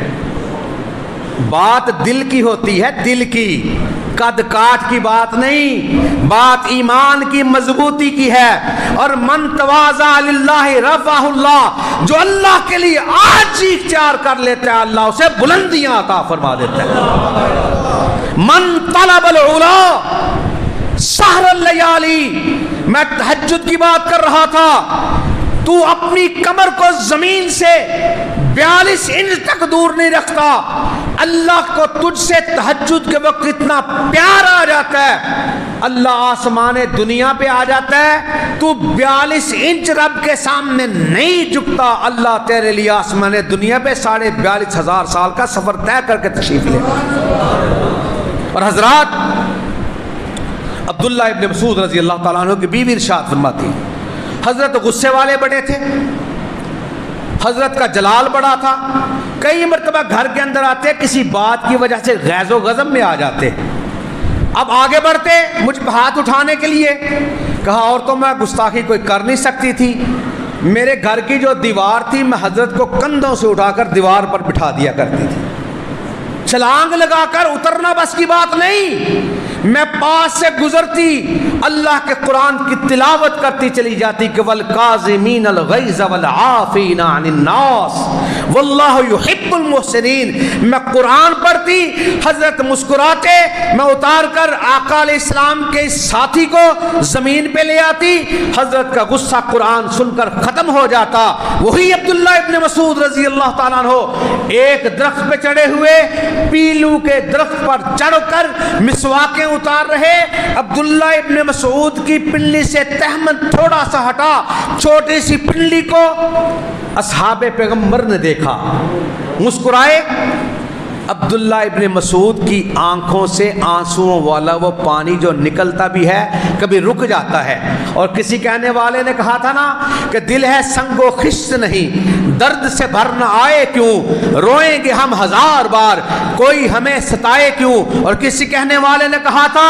بات دل کی ہوتی ہے، دل کی، قد کاٹ کی بات نہیں، بات ایمان کی مضبوطی کی ہے. اور من تواضع للہ رفعہ اللہ، جو اللہ کے لیے آج ہی اختیار کر لیتا ہے اللہ اسے بلندیاں عطا فرما دیتا ہے. من طلب العلا سحر اللیالی، میں تہجد کی بات کر رہا تھا، تو اپنی کمر کو زمین سے 42 انچ تک دور نہیں رکھتا. اللہ کو تجھ سے تہجد کے وقت اتنا پیار آ جاتا ہے، اللہ آسمان دنیا پہ آ جاتا ہے، تو 42 انچ رب کے سامنے نہیں جھکتا، اللہ تیرے لیے آسمان دنیا پہ 42,500 سال کا سفر طے کر کے تشریف لے. اور حضرات عبداللہ ابن مسعود رضی اللہ تعالیٰ عنہ کی بیوی ارشاد فرماتی، حضرت غصے والے بڑے تھے، حضرت کا جلال بڑا تھا، کئی مرتبہ گھر کے اندر آتے کسی بات کی وجہ سے غیظ و غضب میں آ جاتے. اب آگے بڑھتے مجھ پہ ہاتھ اٹھانے کے لیے، کہا اور تو میں گستاخی کوئی کر نہیں سکتی تھی، میرے گھر کی جو دیوار تھی میں حضرت کو کندھوں سے اٹھا کر دیوار پر بٹھا دیا کرتی تھی، چھلانگ لگا کر اترنا بس کی بات نہیں، میں پاس سے گزرتی اللہ کے قرآن کی تلاوت کرتی چلی جاتی کہ والکاظمین الغیظ والعافین عن الناس واللہ یحب المحسنین. میں قرآن پڑھتی، حضرت مسکراتے، میں اتار کر آقا علیہ السلام کے اس ساتھی کو زمین پہ لے آتی، حضرت کا غصہ قرآن سن کر ختم ہو جاتا. وہی عبداللہ ابن مسعود رضی اللہ تعالیٰ عنہ ایک درخت پہ چڑھے ہوئے، پیلو کے درخت پر چڑھ کر مسواکیں اتار رہے، عبداللہ ابن مسعود کی پنڈلی سے تہمت تھوڑا سا ہٹا، چھوٹی سی پنڈلی کو اصحاب پیغمبر نے دیکھا، مسکرائے۔ عبداللہ ابن مسعود کی آنکھوں سے آنسوؤں والا وہ پانی جو نکلتا بھی ہے کبھی رک جاتا ہے، اور کسی کہنے والے نے کہا تھا نا کہ دل ہے سنگ و خشت نہیں، درد سے بھر نہ آئے کیوں، روئیں گے ہم ہزار بار، کوئی ہمیں ستائے کیوں۔ اور کسی کہنے والے نے کہا تھا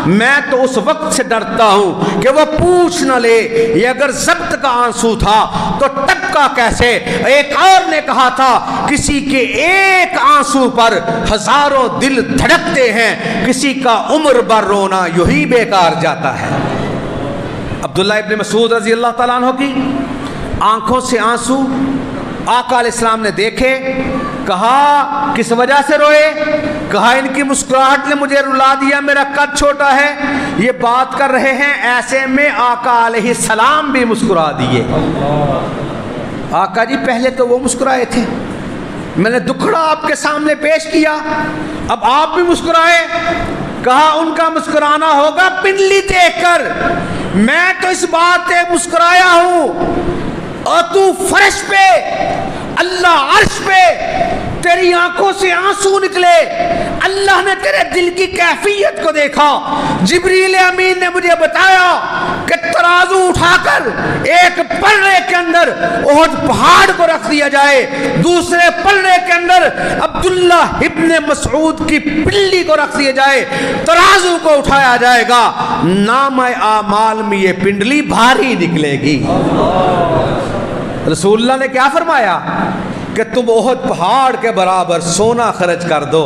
میں تو اس وقت سے ڈرتا ہوں کہ وہ پوچھ نہ لے یہ اگر ضبط کا آنسو تھا تو ٹپکا کیسے۔ ایک اور نے کہا تھا کسی کے ایک آنسو پر ہزاروں دل دھڑکتے ہیں، کسی کا عمر بھر رونا یوں ہی بیکار جاتا ہے۔ عبداللہ ابن مسعود رضی اللہ تعالیٰ عنہ کی آنکھوں سے آنسو آقا علیہ السلام نے دیکھے، کہا کس وجہ سے روئے؟ کہا ان کی مسکراہٹ نے مجھے رلا دیا، میرا قد چھوٹا ہے۔ یہ بات کر رہے ہیں، ایسے میں آقا علیہ السلام بھی مسکرا دیے۔ آقا جی پہلے تو وہ مسکرائے تھے، میں نے دکھڑا آپ کے سامنے پیش کیا، اب آپ بھی مسکرائے۔ کہا ان کا مسکرانا ہوگا پنڈلی دیکھ کر، میں تو اس بات سے مسکرایا ہوں اور تو فرش پہ، اللہ عرش پہ، تیری آنکھوں سے آنسو نکلے، اللہ نے تیرے دل کی کیفیت کو دیکھا۔ جبریل امین نے مجھے بتایا کہ ترازو اٹھا کر ایک پلڑے کے اندر احد پہاڑ کو رکھ دیا جائے، دوسرے پلڑے کے اندر عبداللہ ابن مسعود کی پنڈلی کو رکھ دیا جائے، ترازو کو اٹھایا جائے گا، نام اعمال میں یہ پنڈلی بھاری نکلے گی۔ رسول اللہ نے کیا فرمایا کہ تم احد پہاڑ کے برابر سونا خرچ کر دو،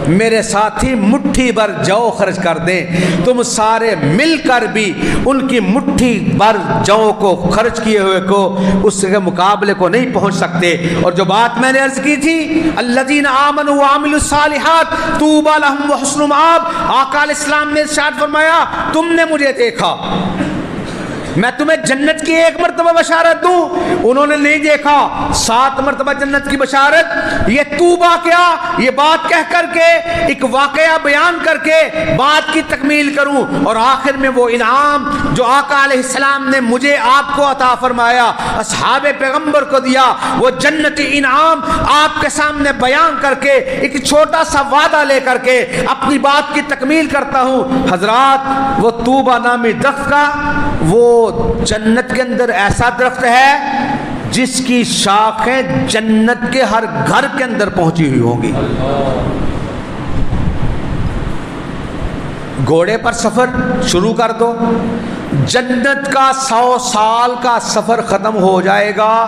میرے ساتھی مٹھی بھر جو خرچ کر دیں، تم سارے مل کر بھی ان کی مٹھی بھر جو کو خرچ کیے ہوئے کو اس کے مقابلے کو نہیں پہنچ سکتے۔ اور جو بات میں نے عرض کی تھی الذین آمنوا وعملوا الصالحات طوبی لہم وحسن مآب، آقا علیہ السلام نے ارشاد فرمایا تم نے مجھے دیکھا، میں تمہیں جنت کی ایک مرتبہ بشارت دوں، انہوں نے نہیں دیکھا، 7 مرتبہ جنت کی بشارت۔ یہ توبہ کیا، یہ بات کہہ کر کے ایک واقعہ بیان کر کے بات کی تکمیل کروں، اور آخر میں وہ انعام جو آقا علیہ السلام نے مجھے آپ کو عطا فرمایا، اصحاب پیغمبر کو دیا، وہ جنتی انعام آپ کے سامنے بیان کر کے ایک چھوٹا سا وعدہ لے کر کے اپنی بات کی تکمیل کرتا ہوں۔ حضرات وہ توبہ نامی درخت کا، وہ جنت کے اندر ایسا درخت ہے جس کی شاخیں جنت کے ہر گھر کے اندر پہنچی ہوئی ہوں گی۔ گھوڑے پر سفر شروع کر دو، جنت کا 100 سال کا سفر ختم ہو جائے گا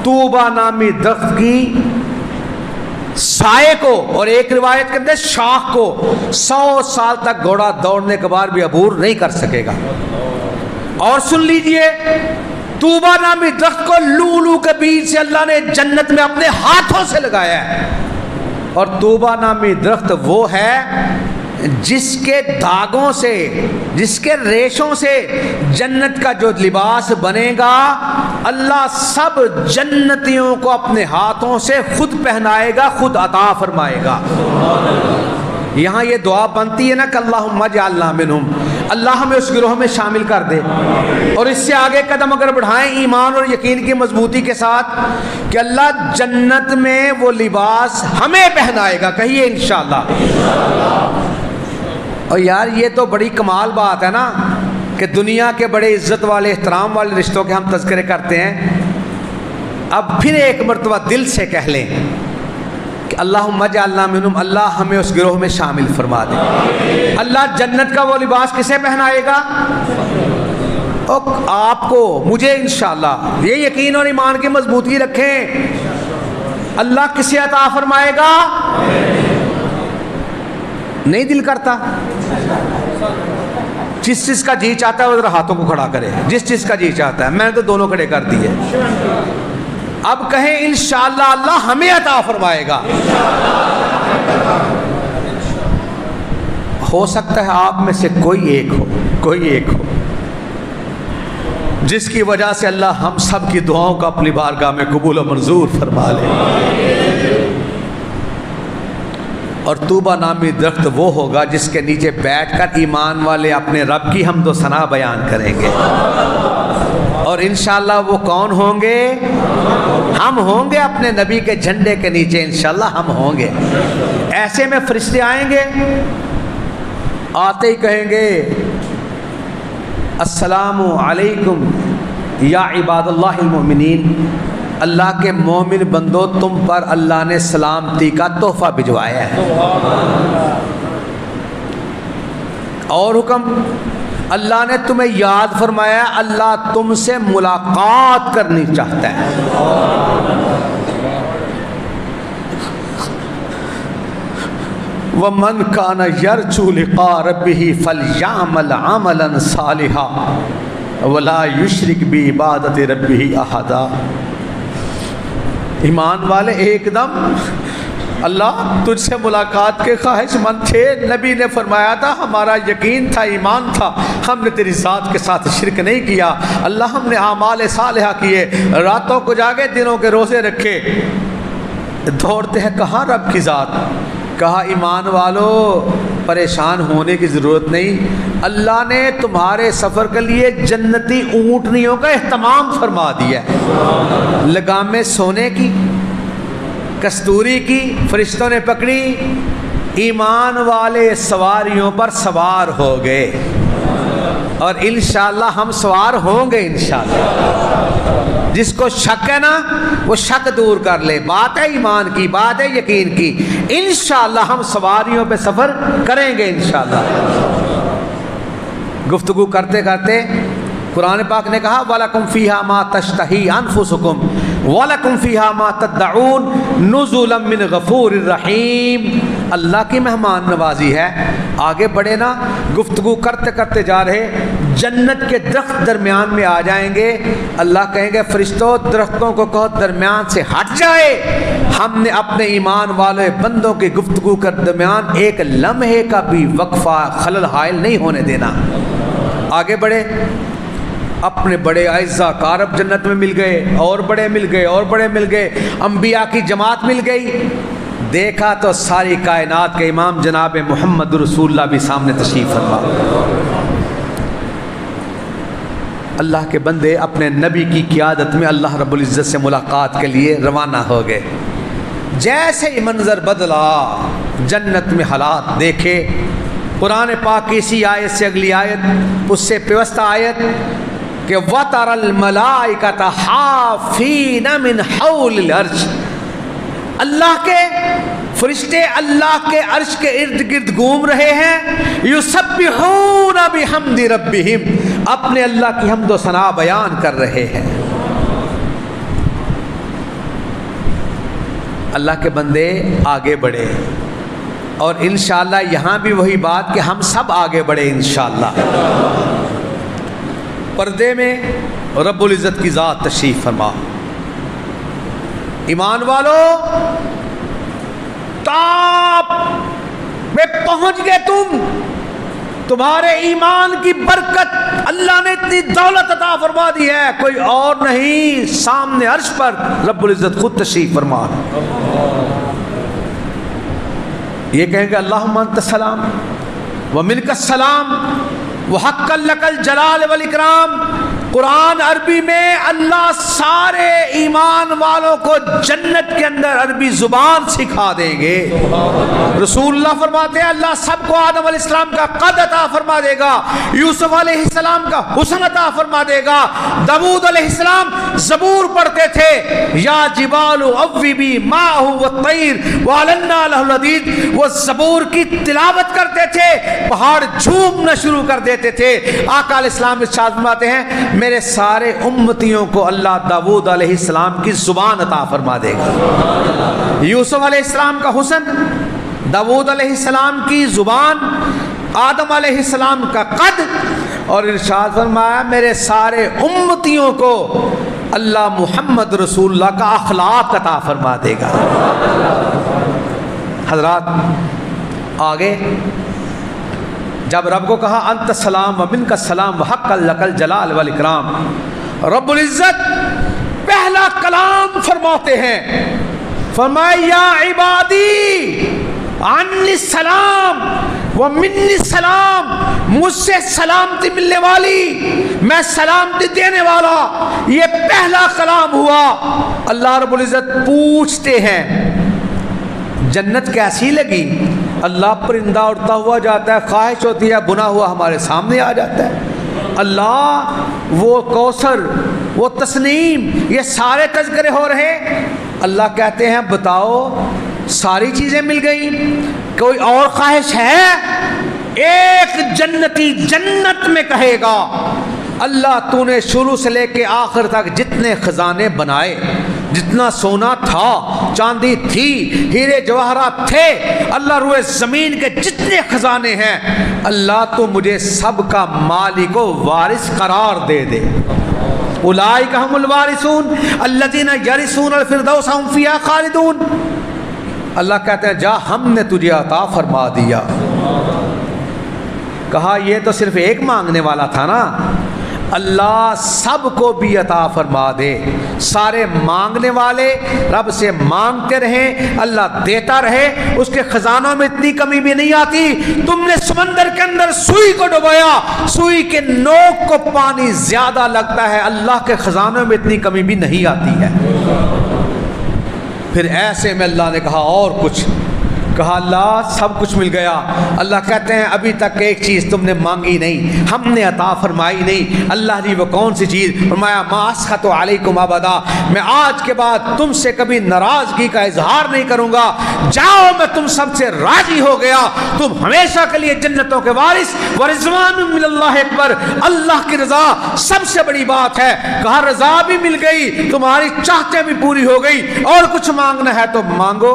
طوبہ نامی درخت کی سائے کو، اور ایک روایت کے اندر شاخ کو 100 سال تک گھوڑا دوڑنے کے بعد بھی عبور نہیں کر سکے گا۔ اور سن لیجئے طوبہ نامی درخت کو لولو کے بیج سے اللہ نے جنت میں اپنے ہاتھوں سے لگایا ہے، اور طوبہ نامی درخت وہ ہے جس کے داغوں سے، جس کے ریشوں سے جنت کا جو لباس بنے گا اللہ سب جنتیوں کو اپنے ہاتھوں سے خود پہنائے گا، خود عطا فرمائے گا۔ یہاں یہ دعا بنتی ہے نا کہ اللہم اجعلنا منہم، اللہ ہمیں اس گروہ میں شامل کر دے۔ اور اس سے آگے قدم اگر بڑھائیں ایمان اور یقین کی مضبوطی کے ساتھ کہ اللہ جنت میں وہ لباس ہمیں پہنائے گا، کہیے انشاءاللہ۔ اور یار یہ تو بڑی کمال بات ہے نا کہ دنیا کے بڑے عزت والے احترام والے رشتوں کے ہم تذکرے کرتے ہیں، اب پھر ایک مرتبہ دل سے کہہ لیں کہ اللہم اجعلنا منہم، اللہ ہمیں اس گروہ میں شامل فرما دے۔ اللہ جنت کا وہ لباس کسے پہنائے گا؟ آپ کو، مجھے انشاءاللہ۔ یہ یقین اور ایمان کی مضبوطی رکھیں، اللہ کسے عطا فرمائے گا؟ نہیں دل کرتا؟ جس چیز کا جی چاہتا ہے وہ ذرا ہاتھوں کو کھڑا کرے، جس چیز کا جی چاہتا ہے۔ میں نے تو دونوں کھڑے کر دیے۔ اب کہیں انشاءاللہ اللہ ہمیں عطا فرمائے گا۔ ہو سکتا ہے آپ میں سے کوئی ایک ہو جس کی وجہ سے اللہ ہم سب کی دعاؤں کا اپنی بارگاہ میں قبول و منظور فرما لے۔ اور طوبہ نامی درخت وہ ہوگا جس کے نیچے بیٹھ کر ایمان والے اپنے رب کی حمد و ثنا بیان کریں گے۔ اور انشاءاللہ وہ کون ہوں گے؟ ہم ہوں گے اپنے نبی کے جھنڈے کے نیچے، انشاءاللہ ہم ہوں گے۔ ایسے میں فرشتے آئیں گے، آتے ہی کہیں گے السلام علیکم یا عباد اللہ المؤمنین، اللہ کے مومن بندو تم پر اللہ نے سلامتی کا تحفہ بھجوایا ہے۔ اور حکم، اللہ نے تمہیں یاد فرمایا، اللہ تم سے ملاقات کرنی چاہتا ہے۔ وَمَنْ كَانَ يَرْجُو لِقَاءَ رَبِّهِ فَلْيَعْمَلْ عَمَلًا صَالِحًا وَلَا يُشْرِكْ بِعِبَادَةِ رَبِّهِ أَحَدًا۔ ایمان والے ایک دم اللہ تجھ سے ملاقات کے خواہش مند تھے، نبی نے فرمایا تھا ہمارا یقین تھا، ایمان تھا، ہم نے تیری ذات کے ساتھ شرک نہیں کیا، اللہ ہم نے اعمال صالحہ کیے، راتوں کو جاگے دنوں کے روزے رکھے۔ دوڑتے ہیں کہاں رب کی ذات؟ کہا ایمان والو پریشان ہونے کی ضرورت نہیں، اللہ نے تمہارے سفر کے لیے جنتی اونٹنیوں کا اہتمام فرما دیا ہے، لگامیں سونے کی، کستوری کی فرشتوں نے پکڑی، ایمان والے سواریوں پر سوار ہو گئے، اور انشاءاللہ ہم سوار ہوں گے انشاءاللہ۔ جس کو شک ہے نا وہ شک دور کر لے، بات ہے ایمان کی، بات ہے یقین کی، انشاءاللہ ہم سواریوں پہ سفر کریں گے انشاءاللہ۔ گفتگو کرتے کرتے قرآن پاک نے کہا وَلَكُمْ فِيهَا مَا تَشْتَهِي أَنفُسُكُمْ وَلَكُمْ فِيهَا مَا تَدَّعُونَ نُزُلًا مِّن غَفُورٍ رَحِيمٍ۔ اللہ کی مہمان نوازی ہے۔ آگے بڑھے نا، گفتگو کرتے کرتے جا رہے، جنت کے درخت درمیان میں آ جائیں گے، اللہ کہیں گے فرشتوں درختوں کو کہو درمیان سے ہٹ جائے، ہم نے اپنے ایمان والے بندوں کی گفتگو کے درمیان ایک لمحے کا بھی وقفہ خلل حائل نہیں ہونے دینا۔ آگے بڑھے، اپنے بڑے اعزاء کارب جنت میں مل گئے، اور بڑے مل گئے، اور بڑے مل گئے، انبیاء کی جماعت مل گئی۔ دیکھا تو ساری کائنات کے امام جناب محمد رسول اللہ بھی سامنے تشریف فرما۔ اللہ کے بندے اپنے نبی کی قیادت میں اللہ رب العزت سے ملاقات کے لیے روانہ ہو گئے۔ جیسے ہی منظر بدلا، جنت میں حالات دیکھے، قرآن پاک کی اسی آیت سے اگلی آیت، اس سے پیوستہ آیت کہ وَتَرَى الْمَلَائِكَةَ حَافِينَ مِنْ حَوْلِ الْعَرْشِ، اللہ کے فرشتے اللہ کے عرش کے ارد گرد گھوم رہے ہیں، یسبحون بحمد ربہم، اپنے اللہ کی حمد و ثنا بیان کر رہے ہیں۔ اللہ کے بندے آگے بڑھے، اور انشاءاللہ یہاں بھی وہی بات کہ ہم سب آگے بڑھے انشاءاللہ۔ پردے میں رب العزت کی ذات تشریف فرما۔ ایمان والو ٹاپ میں پہنچ گئے تم، تمہارے ایمان کی برکت اللہ نے اتنی دولت عطا فرما دی ہے، کوئی اور نہیں، سامنے عرش پر رب العزت خود تشریف فرما۔ یہ کہیں گے اللہم انت السلام ومنک السلام وحق لک الجلال والاکرام۔ قرآن عربی میں اللہ سارے ایمان والوں کو جنت کے اندر عربی زبان سکھا دیں گے۔ رسول اللہ فرماتے ہیں اللہ سب کو آدم علیہ السلام کا قد عطا فرما دے گا، یوسف علیہ السلام کا حسن عطا فرما دے گا، داؤد علیہ السلام زبور پڑھتے تھے، یا جبال اوبی ماہ والطیر وعلنا له الحدید، وہ زبور کی تلاوت کرتے تھے، پہاڑ جھومنا شروع کر دیتے تھے۔ آقا علیہ السلام ارشاد فرماتے ہیں میرے سارے امتیوں کو اللہ داؤد علیہ السلام کی زبان عطا فرما دے گا۔ یوسف علیہ السلام کا حسن، داؤد علیہ السلام کی زبان، آدم علیہ السلام کا قد، اور ارشاد فرمایا میرے سارے امتیوں کو اللہ محمد رسول اللہ کا اخلاق عطا فرما دے گا۔ حضرات آگے جب رب کو کہا انت السلام و منک السلام وحق لک الجلال والاکرام، رب العزت پہلا کلام فرماتے ہیں، فرمایا یا عبادی عنی السلام و منی السلام، مجھ سے سلامتی ملنے والی، میں سلامتی دینے والا، یہ پہلا کلام ہوا۔ اللہ رب العزت پوچھتے ہیں جنت کیسی لگی؟ اللہ پرندہ اڑتا ہوا جاتا ہے، خواہش ہوتی ہے بنا ہوا ہمارے سامنے آ جاتا ہے۔ اللہ وہ کوثر، وہ تسنیم، یہ سارے تذکرے ہو رہے۔ اللہ کہتے ہیں بتاؤ ساری چیزیں مل گئیں، کوئی اور خواہش ہے؟ ایک جنتی جنت میں کہے گا اللہ تو نے شروع سے لے کے آخر تک جتنے خزانے بنائے، جتنا سونا تھا، چاندی تھی، ہیرے جواہرات تھے، اللہ روئے زمین کے جتنے خزانے ہیں، اللہ تو مجھے سب کا مالک و وارث قرار دے دے۔ اولئک هم الوارثون الذین یرثون الفردوس هم فیہا خالدون۔ اللہ کہتے ہیں جا ہم نے تجھے عطا فرما دیا۔ کہا یہ تو صرف ایک مانگنے والا تھا نا، اللہ سب کو بھی عطا فرما دے۔ سارے مانگنے والے رب سے مانگتے رہیں، اللہ دیتا رہے، اس کے خزانوں میں اتنی کمی بھی نہیں آتی۔ تم نے سمندر کے اندر سوئی کو ڈبویا، سوئی کے نوک کو پانی زیادہ لگتا ہے، اللہ کے خزانوں میں اتنی کمی بھی نہیں آتی ہے۔ پھر ایسے میں اللہ نے کہا اور کچھ، کہا اللہ سب کچھ مل گیا۔ اللہ کہتے ہیں ابھی تک ایک چیز تم نے مانگی نہیں، ہم نے عطا فرمائی نہیں۔ اللہ جی وہ کون سی چیز؟ فرمایا ما اسخط علیکم ابدا، میں آج کے بعد تم سے کبھی ناراضگی کا اظہار نہیں کروں گا، جاؤ میں تم سب سے راضی ہو گیا، تم ہمیشہ کے لیے جنتوں کے وارث، ورضوان من اللہ اکبر، اللہ کی رضا سب سے بڑی بات ہے۔ کہا رضا بھی مل گئی، تمہاری چاہتیں بھی پوری ہو گئی، اور کچھ مانگنا ہے تو مانگو،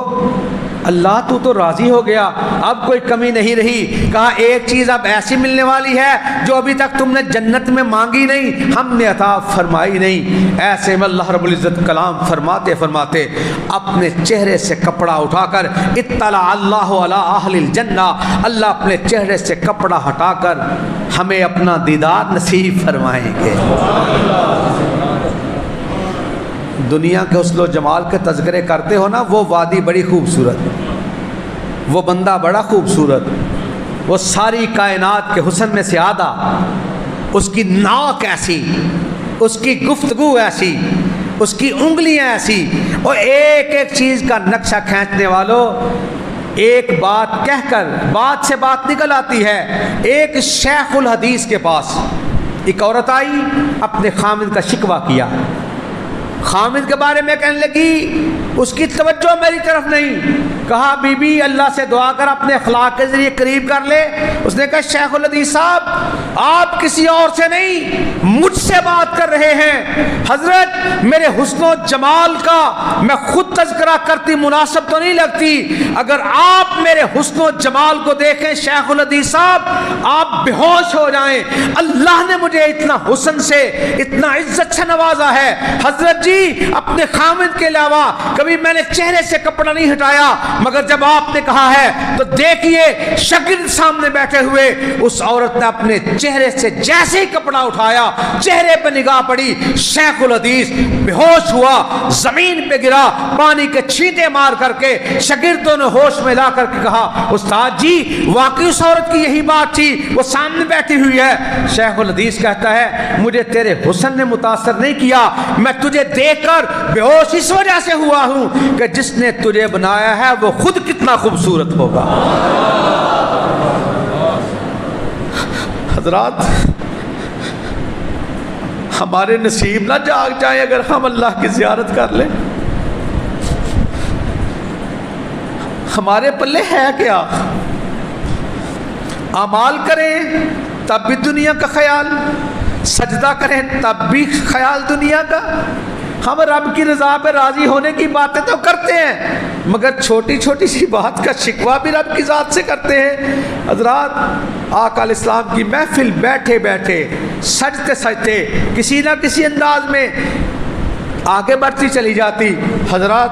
اللہ تو راضی ہو گیا، اب کوئی کمی نہیں رہی۔ کہا ایک چیز اب ایسی ملنے والی ہے جو ابھی تک تم نے جنت میں مانگی نہیں، ہم نے عطا فرمائی نہیں۔ ایسے میں اللہ رب العزت کلام فرماتے فرماتے اپنے چہرے سے کپڑا اٹھا کر اطلع اللہ علی اہل الجنہ، اللہ اپنے چہرے سے کپڑا ہٹا کر ہمیں اپنا دیدار نصیب فرمائیں گے۔ دنیا کے حسن و جمال کے تذکرے کرتے ہو نا، وہ وادی بڑی خوبصورت، وہ بندہ بڑا خوبصورت، وہ ساری کائنات کے حسن میں سے آدھا، اس کی ناک ایسی، اس کی گفتگو ایسی، اس کی انگلیاں ایسی، اور ایک ایک چیز کا نقشہ کھینچنے والوں، ایک بات کہہ کر بات سے بات نکل آتی ہے۔ ایک شیخ الحدیث کے پاس ایک عورت آئی، اپنے خامد کا شکوہ کیا، خامد کے بارے میں کہنے لگی اس کی توجہ میری طرف نہیں۔ کہا بی بی اللہ سے دعا کر اپنے اخلاق کے ذریعے قریب کر لے۔ اس نے کہا شیخ الحدیث صاحب آپ کسی اور سے نہیں مجھ سے بات کر رہے ہیں، حضرت میرے حسن و جمال کا میں خود تذکرہ کرتی مناسب تو نہیں لگتی، اگر آپ میرے حسن و جمال کو دیکھیں شیخ الحدیث صاحب آپ بے ہوش ہو جائیں، اللہ نے مجھے اتنا حسن سے اتنا عزت سے نوازا ہے، حضرت جی اپنے خامد کے علاوہ کبھی میں نے چہرے سے کپڑا نہیں ہٹایا، مگر جب آپ نے کہا ہے تو دیکھیے شاگرد سامنے بیٹھے ہوئے، اس عورت نے اپنے چہرے سے جیسے ہی کپڑا اٹھایا چہرے پہ نگاہ پڑی، شیخ الحدیث بے ہوش ہوا، زمین پہ گرا، پانی کے چھینٹے مار کر کے شاگردوں نے ہوش میں لا کر کے کہا استاد جی واقعی اس عورت کی یہی بات تھی، وہ سامنے بیٹھی ہوئی ہے۔ شیخ الحدیث کہتا ہے مجھے تیرے حسن نے متاثر نہیں کیا، میں تجھے دیکھ کر بے ہوش اس وجہ سے ہوا ہوں کہ جس نے تجھے بنایا ہے وہ خود کتنا خوبصورت ہوگا۔ حضرات ہمارے نصیب نہ جاگ جائیں اگر ہم اللہ کی زیارت کر لیں، ہمارے پلے ہے کیا؟ اعمال کریں تب بھی دنیا کا خیال، سجدہ کریں تب بھی خیال دنیا کا۔ ہم رب کی رضا پہ راضی ہونے کی باتیں تو کرتے ہیں مگر چھوٹی چھوٹی سی بات کا شکوہ بھی رب کی ذات سے کرتے ہیں۔ حضرات آقا علیہ السلام کی محفل بیٹھے بیٹھے سجتے سجتے کسی نہ کسی انداز میں آگے بڑھتی چلی جاتی۔ حضرات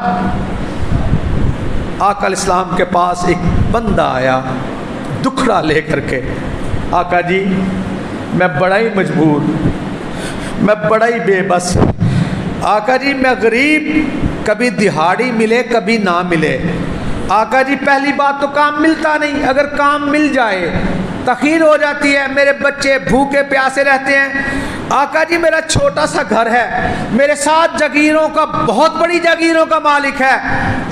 آقا علیہ السلام کے پاس ایک بندہ آیا دکھڑا لے کر کے، آقا جی میں بڑا ہی مجبور، میں بڑا ہی بے بس، آقا جی میں غریب، کبھی دہاڑی ملے کبھی نہ ملے، آقا جی پہلی بات تو کام ملتا نہیں، اگر کام مل جائے تخیر ہو جاتی ہے، میرے بچے بھوکے پیاسے رہتے ہیں۔ آقا جی میرا چھوٹا سا گھر ہے، میرے ساتھ جاگیروں کا، بہت بڑی جاگیروں کا مالک ہے۔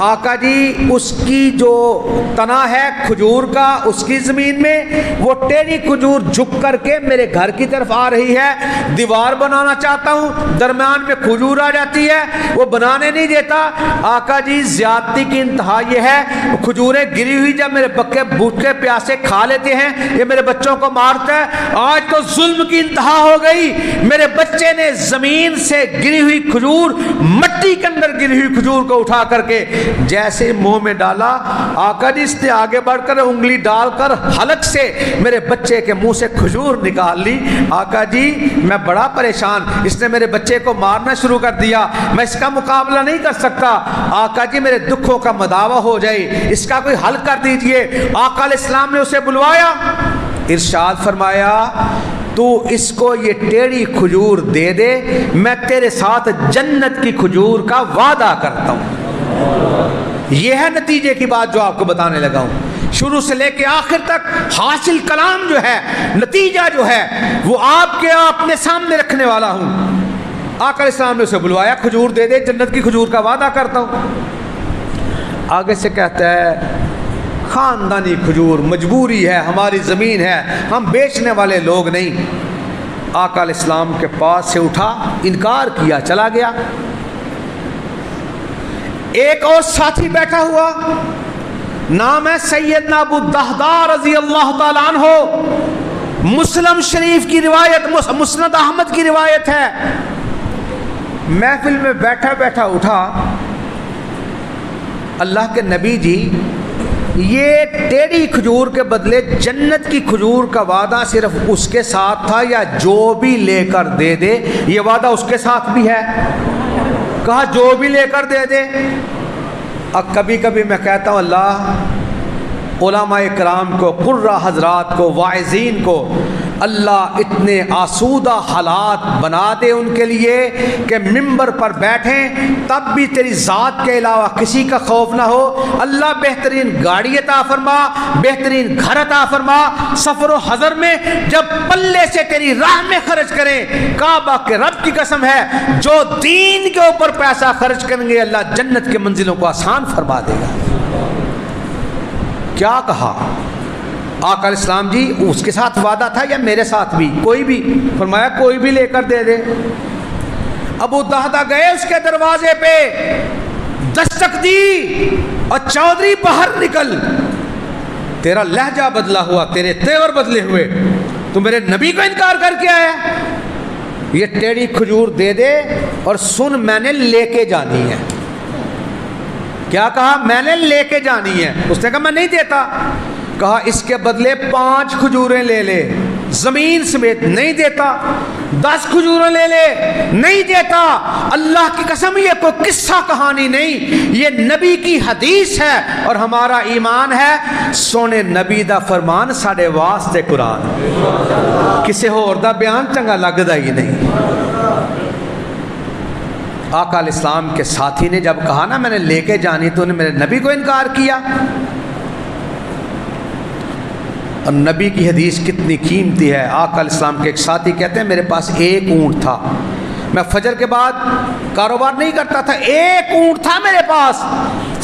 آقا جی اس کی جو تنا ہے کھجور کا، اس کی زمین میں وہ ٹیڑھی کھجور جھک کر کے میرے گھر کی طرف آ رہی ہے، دیوار بنانا چاہتا ہوں، درمیان میں کھجور آ جاتی ہے، وہ بنانے نہیں دیتا۔ آقا جی زیادتی کی انتہا یہ ہے، کھجوریں گری ہوئی جب میرے بکے بھوکے پیاسے کھا لیتے ہیں، یہ میرے بچوں کو مارتا ہے۔ آج تو ظلم کی انتہا ہو گئی، میرے بچے نے زمین سے گری ہوئی کھجور، مٹی کے اندر گری ہوئی کھجور کو اٹھا کر کے جیسے منہ میں ڈالا، آقا جی اس نے آگے بڑھ کر انگلی ڈال کر حلق سے میرے بچے کے منہ سے کھجور نکال لی۔ آقا جی میں بڑا پریشان، اس نے میرے بچے کو مارنا شروع کر دیا، میں اس کا مقابلہ نہیں کر سکتا۔ آقا جی میرے دکھوں کا مداوع ہو جائے، اس کا کوئی حل کر دیجئے۔ آقا علیہ السلام نے اسے بلوایا، ارشاد فرمایا تو اس کو یہ ٹیڑھی کھجور دے دے، میں تیرے ساتھ جنت کی کھجور کا وعدہ کرتا ہوں۔ یہ ہے نتیجے کی بات جو آپ کو بتانے لگا ہوں، شروع سے لے کے آخر تک حاصل کلام جو ہے، نتیجہ جو ہے وہ آپ کے اپنے سامنے رکھنے والا ہوں۔ آقا علیہ السلام نے اسے بلوایا، کھجور دے دے، جنت کی کھجور کا وعدہ کرتا ہوں۔ آگے سے کہتا ہے خاندانی کھجور، مجبوری ہے، ہماری زمین ہے، ہم بیچنے والے لوگ نہیں۔ آقا علیہ السلام کے پاس سے اٹھا، انکار کیا، چلا گیا۔ ایک اور ساتھی بیٹھا ہوا، نام ہے سیدنا ابو الدہداء رضی اللہ تعالیٰ عنہ، مسلم شریف کی روایت، مسند احمد کی روایت ہے۔ محفل میں بیٹھا بیٹھا اٹھا، اللہ کے نبی جی یہ ٹیڑھی کھجور کے بدلے جنت کی کھجور کا وعدہ صرف اس کے ساتھ تھا یا جو بھی لے کر دے دے؟ یہ وعدہ اس کے ساتھ بھی ہے؟ کہا جو بھی لے کر دے دے۔ اب کبھی کبھی میں کہتا ہوں اللہ علماء کرام کو، قرہ حضرات کو، واعظین کو اللہ اتنے آسودہ حالات بنا دے ان کے لیے کہ ممبر پر بیٹھیں تب بھی تیری ذات کے علاوہ کسی کا خوف نہ ہو۔ اللہ بہترین گاڑی عطا فرما، بہترین گھر عطا فرما، سفر و حضر میں جب پلے سے تیری راہ میں خرچ کریں، کعبہ کے رب کی قسم ہے جو دین کے اوپر پیسہ خرچ کریں گے اللہ جنت کے منزلوں کو آسان فرما دے گا۔ کیا کہا آقا علیہ السلام جی؟ اس کے ساتھ وعدہ تھا یا میرے ساتھ بھی؟ کوئی بھی؟ فرمایا کوئی بھی لے کر دے دے۔ ابو الدہداء گئے اس کے دروازے پہ، دستک دی اور چودھری باہر نکل، تیرا لہجہ بدلا ہوا، تیرے تیور بدلے ہوئے، تو میرے نبی کو انکار کر کے آیا؟ یہ ٹیڑھی کھجور دے دے اور سن میں نے لے کے جانی ہے۔ کیا کہا؟ میں نے لے کے جانی ہے۔ اس نے کہا میں نہیں دیتا۔ کہا اس کے بدلے 5 کھجوریں لے لے، زمین سمیت۔ نہیں دیتا۔ 10 کھجوریں لے لے، نہیں دیتا۔ اللہ کی قسم یہ کوئی قصہ کہانی نہیں، یہ نبی کی حدیث ہے اور ہمارا ایمان ہے سونے نبی دا فرمان ساڑے واسطے قرآن، کسے ہور دا بیان چنگا لگدا ہی نہیں۔ آقا علیہ السلام کے ساتھی نے جب کہا نا میں نے لے کے جانی، تو انہیں میرے نبی کو انکار کیا۔ اور نبی کی حدیث کتنی قیمتی ہے۔ آقا علیہ السلام کے ایک ساتھی کہتے ہیں میرے پاس ایک اونٹ تھا، میں فجر کے بعد کاروبار نہیں کرتا تھا، ایک اونٹ تھا میرے پاس،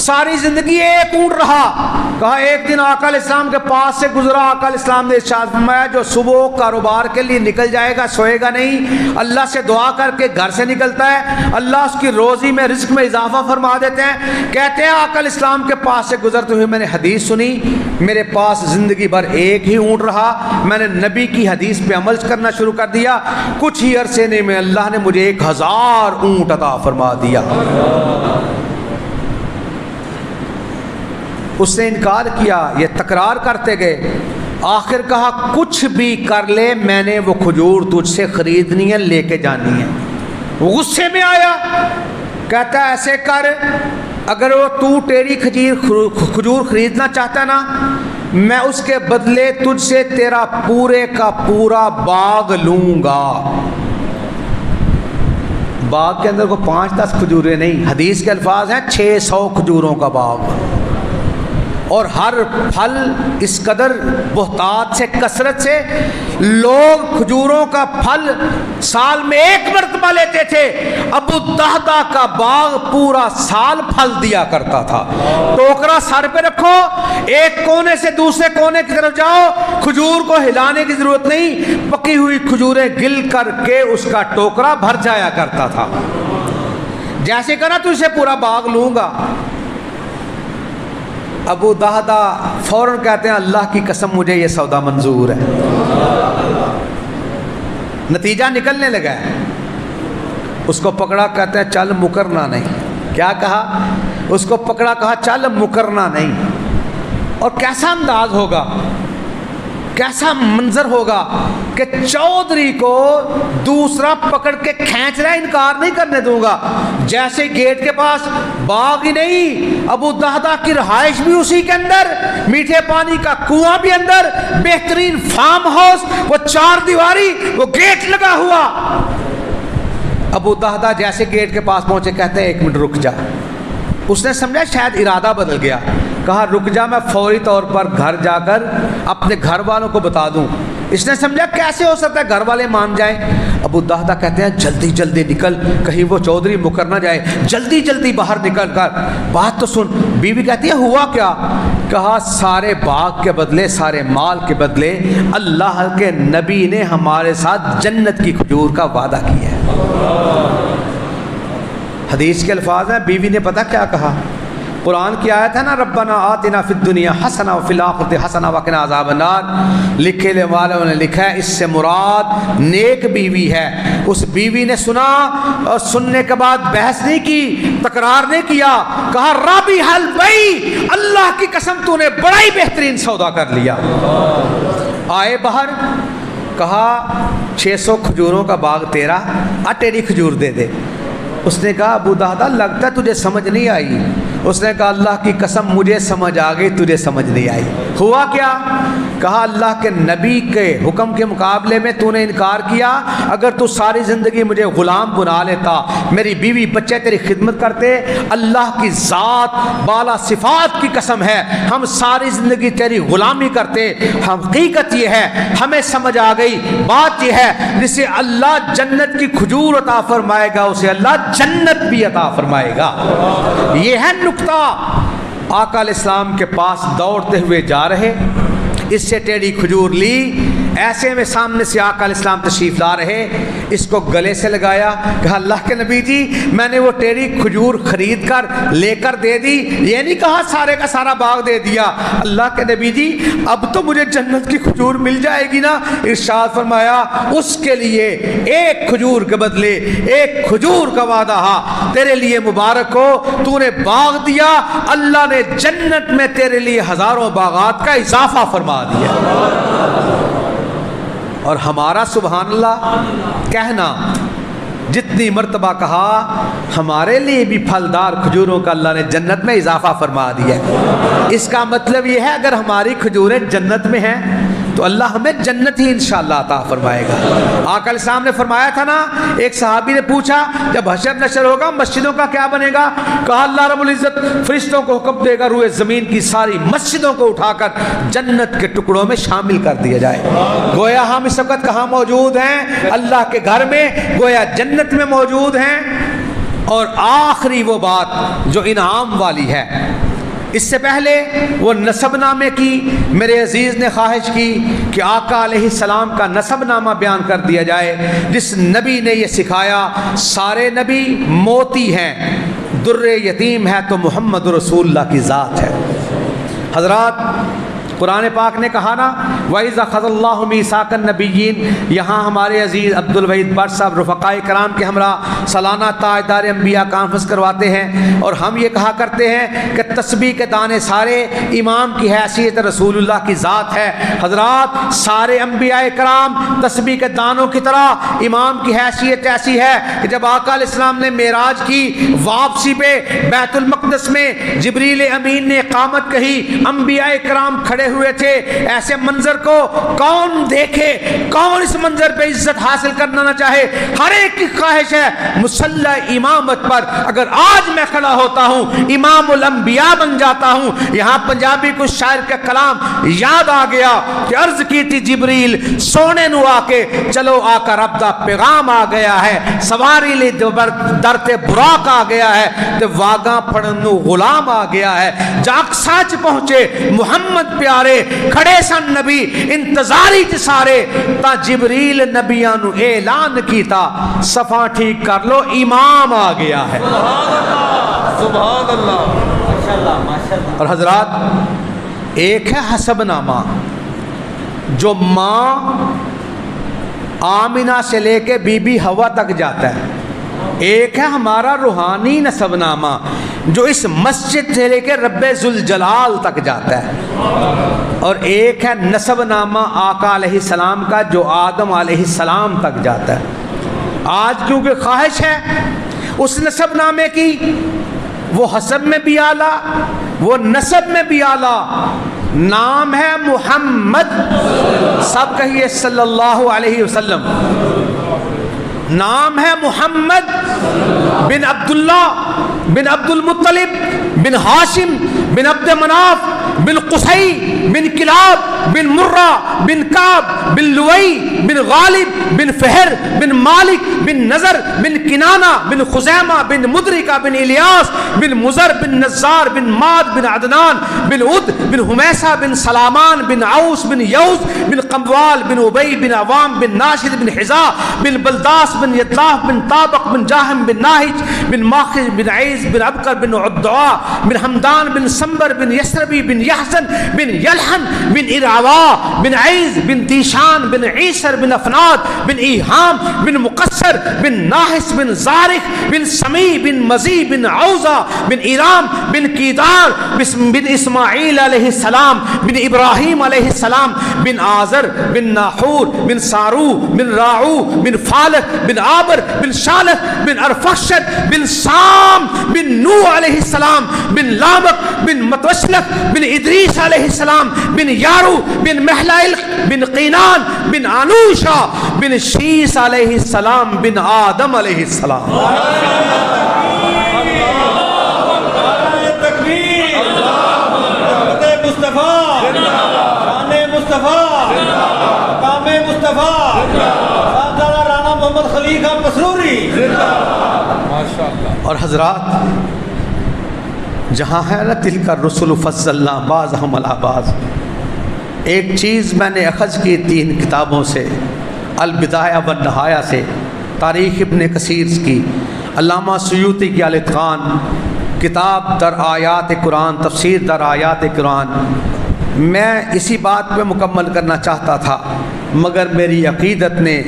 ساری زندگی ایک اونٹ رہا۔ کہا ایک دن آقا علیہ السلام کے پاس سے گزرا، آقا علیہ السلام نے ارشاد فرمایا جو صبح کاروبار کے لیے نکل جائے گا سوئے گا نہیں، اللہ سے دعا کر کے گھر سے نکلتا ہے، اللہ اس کی روزی میں رزق میں اضافہ فرما دیتے ہیں۔ کہتے ہیں آقا علیہ السلام کے پاس سے گزرتے ہوئے میں نے حدیث سنی، میرے پاس زندگی بھر ایک ہی اونٹ رہا، میں نے نبی کی حدیث پہ عمل کرنا شروع کر دیا، کچھ ہی عرصے میں اللہ نے مجھے 1000 اونٹ عطا فرما دیا۔ اس نے انکار کیا، یہ تکرار کرتے گئے، آخر کہا کچھ بھی کر لے میں نے وہ کھجور تجھ سے خریدنی ہے، لے کے جانی ہے۔ وہ غصے میں آیا، کہتا ہے ایسے کر، اگر وہ تو ٹیڑھی کھجور خریدنا چاہتا نا، میں اس کے بدلے تجھ سے تیرا پورے کا پورا باغ لوں گا۔ باغ کے اندر کو 5-10 کھجوریں نہیں، حدیث کے الفاظ ہیں 600 کھجوروں کا باغ۔ اور ہر پھل اس قدر بہتات سے کثرت سے لوگ کھجوروں کا پھل سال میں ایک مرتبہ لیتے تھے، ابو دہدہ کا باغ پورا سال پھل دیا کرتا تھا۔ ٹوکرا سر پہ رکھو، ایک کونے سے دوسرے کونے کی طرف جاؤ، کھجور کو ہلانے کی ضرورت نہیں، پکی ہوئی کھجوریں گل کر کے اس کا ٹوکرا بھر جایا کرتا تھا۔ جیسے کہنا تو اسے پورا باغ لوں گا۔ ابو دہدہ فوراً کہتے ہیں اللہ کی قسم مجھے یہ سودا منظور ہے۔ نتیجہ نکلنے لگا ہے، اس کو پکڑا، کہتے ہیں چل مکرنا نہیں۔ کیا کہا؟ اس کو پکڑا، کہا چل مکرنا نہیں۔ اور کیسا انداز ہوگا، کیسا منظر ہوگا کہ چودھری کو دوسرا پکڑ کے کھینچ رہا ہے، انکار نہیں کرنے دوں گا۔ جیسے گیٹ کے پاس باغ ہی نہیں، ابو دہدہ کی رہائش بھی اسی کے اندر، میٹھے پانی کا کنواں بھی اندر، بہترین فارم ہاؤس، وہ چار دیواری، وہ گیٹ لگا ہوا۔ ابو دہدہ جیسے گیٹ کے پاس پہنچے، کہتے ہیں ایک منٹ رک جا۔ اس نے سمجھا شاید ارادہ بدل گیا، کہا رک جا، میں فوری طور پر گھر جا کر اپنے گھر والوں کو بتا دوں۔ اس نے سمجھا کیسے ہو سکتا ہے گھر والے مان جائیں۔ ابو دہدہ کہتے ہیں جلدی جلدی نکل، کہیں وہ چودھری مکر نہ جائے، جلدی جلدی باہر نکل کر بات تو سن۔ بیوی کہتی ہے ہوا کیا؟ کہا سارے باغ کے بدلے، سارے مال کے بدلے اللہ کے نبی نے ہمارے ساتھ جنت کی کھجور کا وعدہ کیا ہے۔ حدیث کے الفاظ ہیں، بیوی نے پتہ کیا کہا؟ قرآن کی آیت ہے نا، ربنا آتنا فی الدنیا حسنہ وفی الآخرۃ حسنہ وقنا عذاب النار۔ لکھنے والوں نے لکھا ہے اس سے مراد نیک بیوی ہے۔ اس بیوی نے سنا اور سننے کے بعد بحث نہیں کی، تکرار نہیں کیا، کہا رابی حل بئی، اللہ کی قسم تو نے بڑا ہی بہترین سودا کر لیا۔ آئے باہر، کہا 600 کھجوروں کا باغ تیرا، تیری کھجور دے دے۔ اس نے کہا ابو دہدہ لگتا ہے تجھے سمجھ نہیں آئی۔ اس نے کہا اللہ کی قسم مجھے سمجھ آ گئی، تجھے سمجھ نہیں آئی۔ ہوا کیا؟ کہا اللہ کے نبی کے حکم کے مقابلے میں تو نے انکار کیا، اگر تو ساری زندگی مجھے غلام بنا لیتا، میری بیوی بچے تیری خدمت کرتے، اللہ کی ذات بالا صفات کی قسم ہے ہم ساری زندگی تیری غلامی کرتے۔ حقیقت یہ ہے ہمیں سمجھ آ گئی، بات یہ ہے جسے اللہ جنت کی کھجور عطا فرمائے گا اسے اللہ جنت بھی عطا فرمائے گا۔ یہ ہے نقطہ۔ آقا علیہ السلام کے پاس دوڑتے ہوئے جا رہے، اس سے ٹیڑھی کھجور لی، ایسے میں سامنے سے آقا علیہ السلام تشریف لا رہے، اس کو گلے سے لگایا، کہا اللہ کے نبی جی میں نے وہ ٹیڑھی کھجور خرید کر لے کر دے دی، یہ نہیں کہا سارے کا سارا باغ دے دیا۔ اللہ کے نبی جی اب تو مجھے جنت کی کھجور مل جائے گی نا؟ ارشاد فرمایا اس کے لیے ایک کھجور کے بدلے ایک کھجور کا وعدہ ہے، تیرے لیے مبارک ہو، تو نے باغ دیا، اللہ نے جنت میں تیرے لیے ہزاروں باغات کا اضافہ فرما دیا۔ اور ہمارا سبحان اللہ کہنا جتنی مرتبہ کہا، ہمارے لیے بھی پھلدار کھجوروں کا اللہ نے جنت میں اضافہ فرما دیا ہے۔ اس کا مطلب یہ ہے اگر ہماری کھجوریں جنت میں ہیں تو اللہ ہمیں جنت ہی انشاءاللہ عطا فرمائے گا۔ آقا علیہ السلام نے فرمایا تھا نا، ایک صحابی نے پوچھا جب حشر نشر ہوگا مسجدوں کا کیا بنے گا؟ کہا اللہ رب العزت فرشتوں کو حکم دے گا روئے زمین کی ساری مسجدوں کو اٹھا کر جنت کے ٹکڑوں میں شامل کر دیا جائے۔ گویا ہم اس وقت کہاں موجود ہیں؟ اللہ کے گھر میں، گویا جنت میں موجود ہیں۔ اور آخری وہ بات جو انعام والی ہے، اس سے پہلے وہ نسب نامے کی میرے عزیز نے خواہش کی کہ آقا علیہ السلام کا نسب نامہ بیان کر دیا جائے، جس نبی نے یہ سکھایا سارے نبی موتی ہیں، در یتیم ہے تو محمد رسول اللہ کی ذات ہے۔ حضرات قرآن پاک نے کہا نا وَإِذَا أَخَذَ اللَّهُ مِيثَاقَ النَّبِيِّينَ، یہاں ہمارے عزیز عبد الوحید بٹ صاحب رفقائے کرام کے ہمراہ سالانہ تاجدار انبیاء کانفرنس کرواتے ہیں، اور ہم یہ کہا کرتے ہیں کہ تسبیح کے دانے سارے امام کی حیثیت رسول اللہ کی ذات ہے۔ حضرات سارے انبیاء کرام تسبیح کے دانوں کی طرح امام کی حیثیت ایسی ہے کہ جب آقا علیہ السلام نے معراج کی واپسی پہ بیت المقدس میں جبریل امین نے اقامت کہی، انبیاء کرام کھڑے ہوئے تھے، ایسے منظر منظر کو کون دیکھے، کون اس منظر پہ عزت حاصل کرنا نہ چاہے؟ ہر ایک کی خواہش ہے مصلی امامت پر اگر آج میں کھڑا ہوتا ہوں امام الانبیاء بن جاتا ہوں۔ یہاں پنجابی کچھ شاعر کا کلام یاد آ گیا کہ عرض کی تھی جبریل سونے نو آ کے چلو آقا رب دا پیغام آ گیا ہے، سواری لی درتے براق آ گیا ہے، تے واگاں پھڑن نو غلام آ گیا ہے۔ جاک سچ پہنچے محمد پیارے، کھڑے سن نبی انتظاری چ سارے، تا جبریل نبیاں نو اعلان کیتا صفاں ٹھیک کر لو امام آ گیا ہے۔ سبحان اللہ، ماشاءاللہ ماشاءاللہ۔ اور حضرات ایک ہے حسب نامہ جو ماں آمنہ سے لے کے بی بی حوا تک جاتا ہے، ایک ہے ہمارا روحانی نسب نامہ جو اس مسجد سے لے کے رب ذوالجلال تک جاتا ہے، اور ایک ہے نسب نامہ آقا علیہ السلام کا جو آدم علیہ السلام تک جاتا ہے۔ آج کیونکہ خواہش ہے اس نسب نامے کی، وہ حسب میں بھی اعلیٰ وہ نسب میں بھی اعلیٰ، نام ہے محمد، سب کہیے صلی اللہ علیہ وسلم، نام ہے محمد بن عبداللہ بن عبد المطلب بن ہاشم بن عبد مناف بن قصی بن کلاب بن مرہ بن کعب بن لوئی بن غالب بن فہر بن مالک بن نظر بن کنانہ بن خزیمہ بن مدرکہ بن الیاس بن مزر بن نزار بن ماد بن عدنان بن عد بن حمیسہ بن سلامان بن عوس بن یوز بن قموال بن عبی بن عوام بن ناشد بن حزا بن بلداس بن یدلاف بن طابق بن جاہم بن ناہج بن ماخذ بن عیز بن عبقر بن عدعا بن حمدان بن سمبر بن یسربی بن یحزن بن یلحن بن ارعوا بن عیز بن دیشان بن عیسر بن افناد بن ایہام بن مقصر بن ناحس بن زارق بن سمی بن مزی بن عوزہ بن ایرام بن کیدار بن اسماعیل علیہ السلام بن ابراہیم علیہ السلام بن آزر بن ناحور بن سارو بن راعو بن فالق بن عابر بن شالح بن ارفخشد بن سام بن نوح علیہ السلام بن لامق بن متوشلق بن ادریس علیہ السلام بن یارو بن محلائل بن قینان بن انوشا بن شیس علیہ السلام بن آدم علیہ السلام۔ اور حضرات جہاں ہے نا تلک الرسل فضلنا بعضهم علی بعض، ایک چیز میں نے اخذ کی 3 کتابوں سے، البدایہ والنہایہ سے، تاریخ ابن کثیر کی، علامہ سیوطی کی الاتقان، کتاب در آیات قرآن، تفسیر در آیات قرآن۔ میں اسی بات پہ مکمل کرنا چاہتا تھا مگر میری عقیدت نے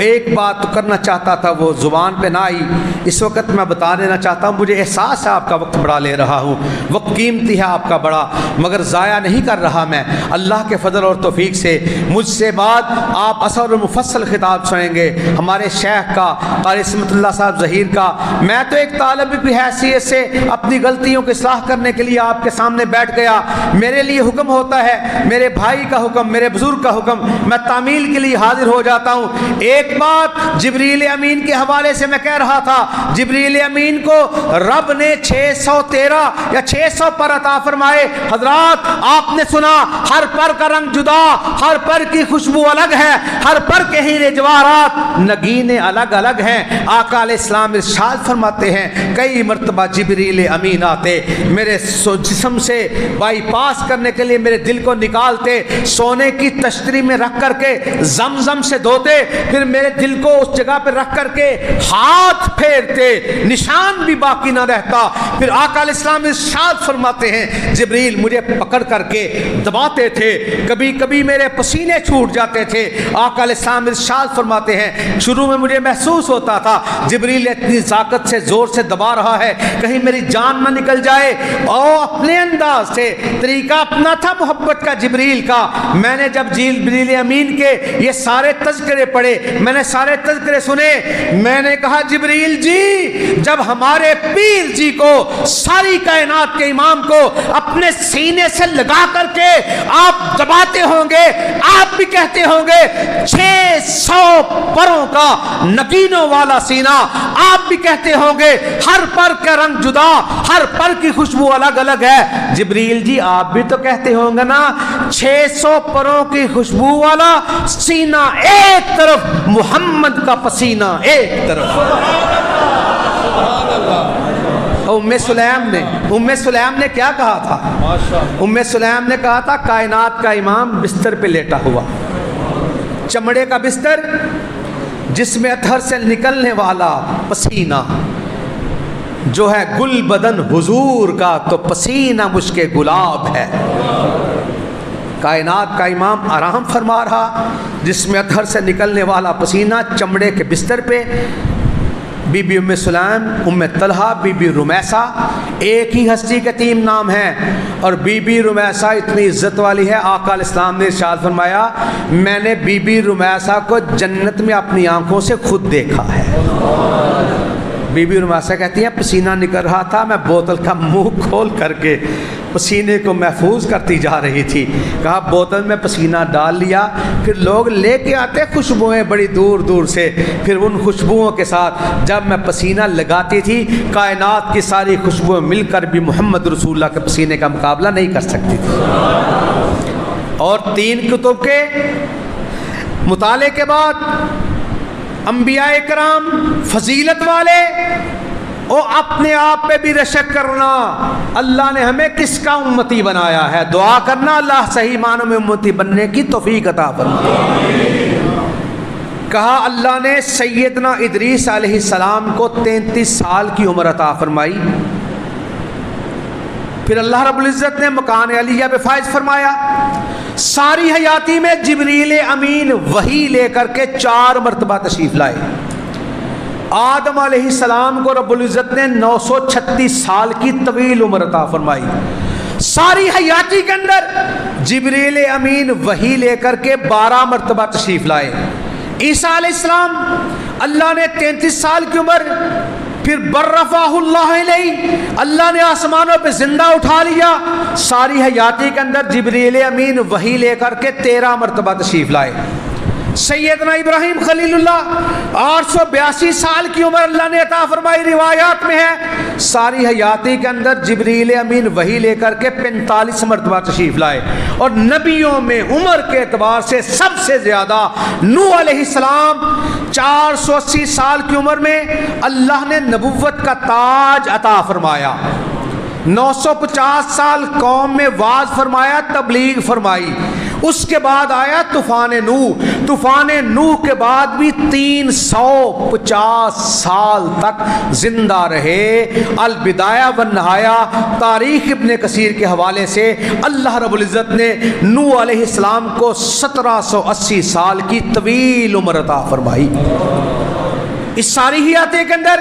ایک بات تو کرنا چاہتا تھا وہ زبان پہ نہ آئی، اس وقت میں بتا دینا چاہتا ہوں، مجھے احساس ہے آپ کا وقت بڑا لے رہا ہوں، وقت قیمتی ہے آپ کا بڑا، مگر ضائع نہیں کر رہا میں، اللہ کے فضل اور توفیق سے مجھ سے بعد آپ اثر مفصل خطاب سنیں گے ہمارے شیخ کا، قاری عصمت اللہ صاحب ظہیر کا۔ میں تو ایک طالب کی حیثیت سے اپنی غلطیوں کی اصلاح کرنے کے لیے آپ کے سامنے بیٹھ گیا، میرے لیے حکم ہوتا ہے، میرے بھائی کا حکم، میرے بزرگ کا حکم، میں تعمیل کے لیے حاضر ہو جاتا ہوں۔ ایک بات جبریل امین کے حوالے سے میں کہہ رہا تھا، جبریل امین کو رب نے 613 یا 600 پر عطا فرمائے۔ حضرات آپ نے سنا ہر پر کا رنگ جدا، ہر پر کی خوشبو الگ ہے، ہر پر کے ہیرے جواہرات نگینے الگ الگ ہیں۔ آقا علیہ السلام ارشاد فرماتے ہیں کئی مرتبہ جبریل امین آتے، میرے جسم سے بائی پاس کرنے کے لیے میرے دل کو نکالتے، سونے کی تشتری میں رکھ کر کے زمزم سے دھوتے، پھر میرے دل کو اس جگہ پہ رکھ کر کے ہاتھ پھیرتے، نشان بھی باقی نہ رہتا۔ پھر آقا علیہ السلام ارشاد فرماتے ہیں جبریل مجھے پکڑ کر کے دباتے تھے، کبھی کبھی میرے پسینے چھوٹ جاتے تھے۔ آقا علیہ السلام ارشاد فرماتے ہیں شروع میں مجھے محسوس ہوتا تھا جبریل اتنی طاقت سے زور سے دبا رہا ہے کہیں میری جان نہ نکل جائے، اور اپنے انداز سے طریقہ اپنا تھا محبت کا جبریل کا۔ میں نے جب جبریل امین کے یہ سارے تذکرے پڑھے میں نے سارے تذکرے سنے. میں نے کہا جبریل جی جب ہمارے پیر جی کو ساری کائنات کے امام کو اپنے سینے سے لگا کر کے آپ دباتے ہوں گے, آپ بھی کہتے ہوں گے 600 پروں کا نگینوں والا سینہ, آپ بھی کہتے ہوں گے ہر پر کا رنگ جدا, ہر پر کی خوشبو الگ الگ ہے. جبریل جی آپ بھی تو کہتے ہوں گے نا 600 پروں کی خوشبو والا سینہ ایک طرف, محمد کا پسینہ ایک طرف. ام سلیم نے کیا کہا تھا؟ ام سلیم نے کہا تھا کائنات کا امام بستر پہ لیٹا ہوا, چمڑے کا بستر جس میں اطہر سے نکلنے والا پسینہ جو ہے گل بدن حضور کا, تو پسینہ مشک گلاب ہے. کائنات کا امام آرام فرما رہا جس میں اطہر سے نکلنے والا پسینہ چمڑے کے بستر پہ. بی بی ام سلیم, ام طلحہ, بی بی رمیسہ ایک ہی ہستی کے 3 نام ہیں, اور بی بی رمیسہ اتنی عزت والی ہے. آقا علیہ السلام نے ارشاد فرمایا میں نے بی بی رمیسہ کو جنت میں اپنی آنکھوں سے خود دیکھا ہے. بی بی رمیسہ کہتی ہیں پسینہ نکل رہا تھا, میں بوتل کا منہ کھول کر کے پسینے کو محفوظ کرتی جا رہی تھی. کہا بوتل میں پسینہ ڈال لیا, پھر لوگ لے کے آتے خوشبوئیں بڑی دور دور سے, پھر ان خوشبوؤں کے ساتھ جب میں پسینہ لگاتی تھی کائنات کی ساری خوشبوئیں مل کر بھی محمد رسول اللہ کے پسینے کا مقابلہ نہیں کر سکتی تھی. اور 3 کتب کے مطالعے کے بعد انبیاء کرام فضیلت والے او اپنے آپ پہ بھی رشک کرنا, اللہ نے ہمیں کس کا امتی بنایا ہے, دعا کرنا اللہ صحیح معنوں میں امتی بننے کی توفیق عطا فرمائے. کہا اللہ نے سیدنا ادریس علیہ السلام کو 33 سال کی عمر عطا فرمائی. پھر اللہ رب العزت نے مکان علیہ پہ فائز فرمایا. ساری حیاتی میں جبریل امین وحی لے کر کے 4 مرتبہ تشریف لائے. آدم علیہ السلام کو رب العزت نے 936 سال کی طویل عمر عطا فرمائی. ساری حیاتی کے اندر جبریل امین وحی لے کر کے 12 مرتبہ تشریف لائے. عیسیٰ علیہ السلام اللہ نے 33 سال کی عمر, پھر بررفعہ اللہ علیہ, اللہ نے آسمانوں پہ زندہ اٹھا لیا. ساری حیاتی کے اندر جبریل امین وحی لے کر کے 13 مرتبہ تشریف لائے. سیدنا ابراہیم خلیل اللہ 882 سال کی عمر اللہ نے عطا فرمائی, روایات میں ہے. ساری حیاتی کے اندر جبریل امین وحی لے کر کے 45 مرتبہ تشریف لائے. اور نبیوں میں عمر کے اعتبار سے سب سے زیادہ نوح علیہ السلام 480 سال کی عمر میں اللہ نے نبوت کا تاج عطا فرمایا. 950 سال قوم میں واعظ فرمایا, تبلیغ فرمائی. اس کے بعد آیا طوفان نوح. طوفان نوح کے بعد بھی 350 سال تک زندہ رہے. البدایہ والنہایہ تاریخ ابن کثیر کے حوالے سے اللہ رب العزت نے نوح علیہ السلام کو 1780 سال کی طویل عمر عطا فرمائی. اس ساری حیاتی کے اندر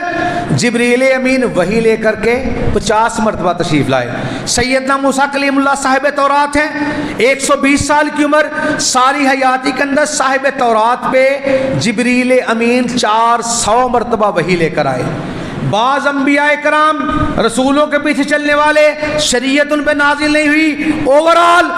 جبریل امین وحی لے کر کے 50 مرتبہ تشریف لائے. سیدنا موسیٰ کلیم اللہ صاحب تورات ہیں, 120 سال کی عمر. ساری حیاتی کے اندر صاحب تورات پہ جبریل امین 400 مرتبہ وحی لے کر آئے. بعض انبیاء کرام رسولوں کے پیچھے چلنے والے, شریعت ان پہ نازل نہیں ہوئی. اوورال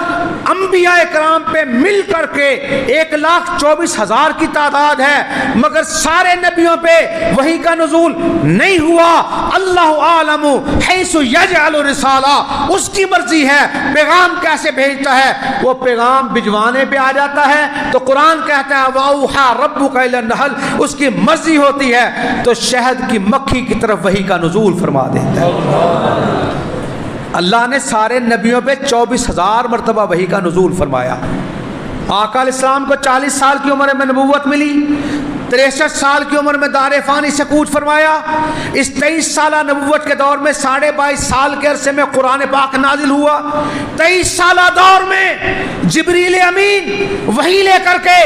انبیاء کرام پہ مل کر کے 1,24,000 کی تعداد ہے, مگر سارے نبیوں پہ وحی کا نزول نہیں ہوا. اللہ عالم حیث یجعل رسالہ, اس کی مرضی ہے پیغام کیسے بھیجتا ہے. وہ پیغام بھجوانے پہ آ جاتا ہے تو قرآن کہتا ہے وَأَوْحَىٰ رَبُّكَ إِلَى النَّحْلِ, اس کی مرضی ہوتی ہے تو شہد کی مکھی کی طرف وحی کا نزول فرما دیتا ہے. اللہ نے سارے نبیوں پہ 24,000 مرتبہ وحی کا نزول فرمایا. آقا علیہ السلام کو 40 سال کی عمر میں نبوت ملی. 63 سال کی عمر میں دار فانی سے کوچ فرمایا۔ اس 23 سالہ نبوت کے دور میں 22.5 سال کے عرصے میں قرآن پاک نازل ہوا۔ 23 سالہ دور میں جبریل امین وحی لے کر کے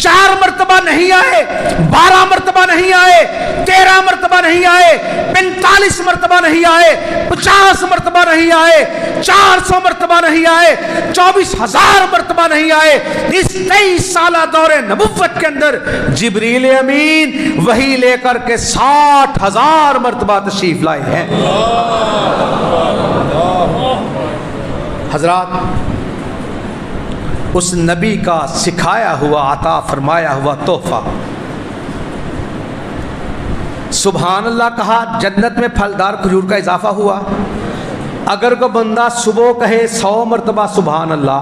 4 مرتبہ نہیں آئے، 12 مرتبہ نہیں آئے، 13 مرتبہ نہیں آئے، 45 مرتبہ نہیں آئے، 50 مرتبہ نہیں آئے، 400 مرتبہ نہیں آئے، 24,000 مرتبہ نہیں آئے۔ اس 23 سالہ دور نبوت کے اندر جبریل امین وحی لے کر کے 60,000 مرتبہ تشریف لائے ہیں۔ حضرات، اس نبی کا سکھایا ہوا عطا فرمایا ہوا تحفہ، سبحان اللہ کہا، جنت میں پھلدار کھجور کا اضافہ ہوا۔ اگر کوئی بندہ صبح کہے 100 مرتبہ سبحان اللہ،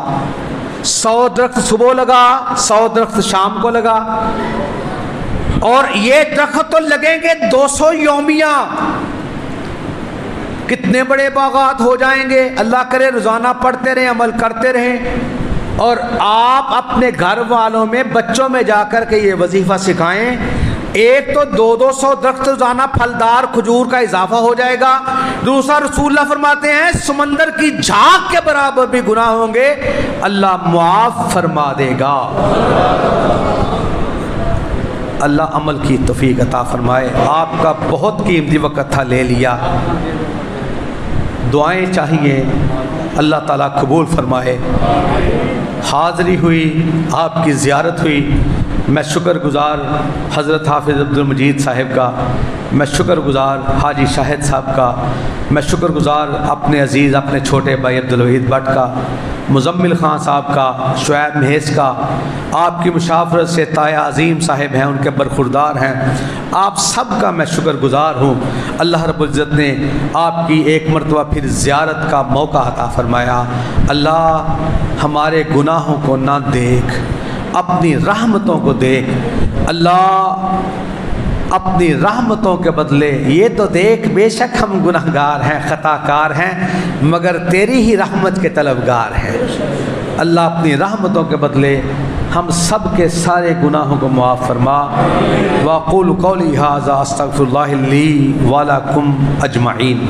100 درخت صبح لگا، 100 درخت شام کو لگا، اور یہ درخت تو لگیں گے 200 یومیہ، کتنے بڑے باغات ہو جائیں گے۔ اللہ کرے روزانہ پڑھتے رہیں، عمل کرتے رہیں، اور آپ اپنے گھر والوں میں بچوں میں جا کر کے یہ وظیفہ سکھائیں۔ ایک تو 200 درخت روزانہ پھلدار کھجور کا اضافہ ہو جائے گا، دوسرا رسول اللہ فرماتے ہیں سمندر کی جھاگ کے برابر بھی گناہ ہوں گے، اللہ معاف فرما دے گا۔ اللہ عمل کی توفیق عطا فرمائے۔ آپ کا بہت قیمتی وقت تھا، لے لیا، دعائیں چاہیے، اللہ تعالیٰ قبول فرمائے۔ حاضری ہوئی، آپ کی زیارت ہوئی، میں شکر گزار حضرت حافظ عبد المجید صاحب کا، میں شکر گزار حاجی شاہد صاحب کا، میں شکر گزار اپنے عزیز اپنے چھوٹے بھائی عبدالوحید بٹ کا، مزمل خان صاحب کا، شعیب مہیز کا، آپ کی مشاورت سے تایا عظیم صاحب ہیں، ان کے برخوردار ہیں، آپ سب کا میں شکر گزار ہوں۔ اللہ رب العزت نے آپ کی ایک مرتبہ پھر زیارت کا موقع عطا فرمایا۔ اللہ ہمارے گناہوں کو نہ دیکھ، اپنی رحمتوں کو دیکھ، اللہ اپنی رحمتوں کے بدلے یہ تو دیکھ، بے شک ہم گناہگار ہیں، خطا کار ہیں، مگر تیری ہی رحمت کے طلبگار ہیں۔ اللہ اپنی رحمتوں کے بدلے ہم سب کے سارے گناہوں کو معاف فرما۔ وَأَقُولُ قَوْلِي هَذَا أَسْتَغْفِرُ اللَّهَ لِي وَلَكُمْ أَجْمَعِينَ۔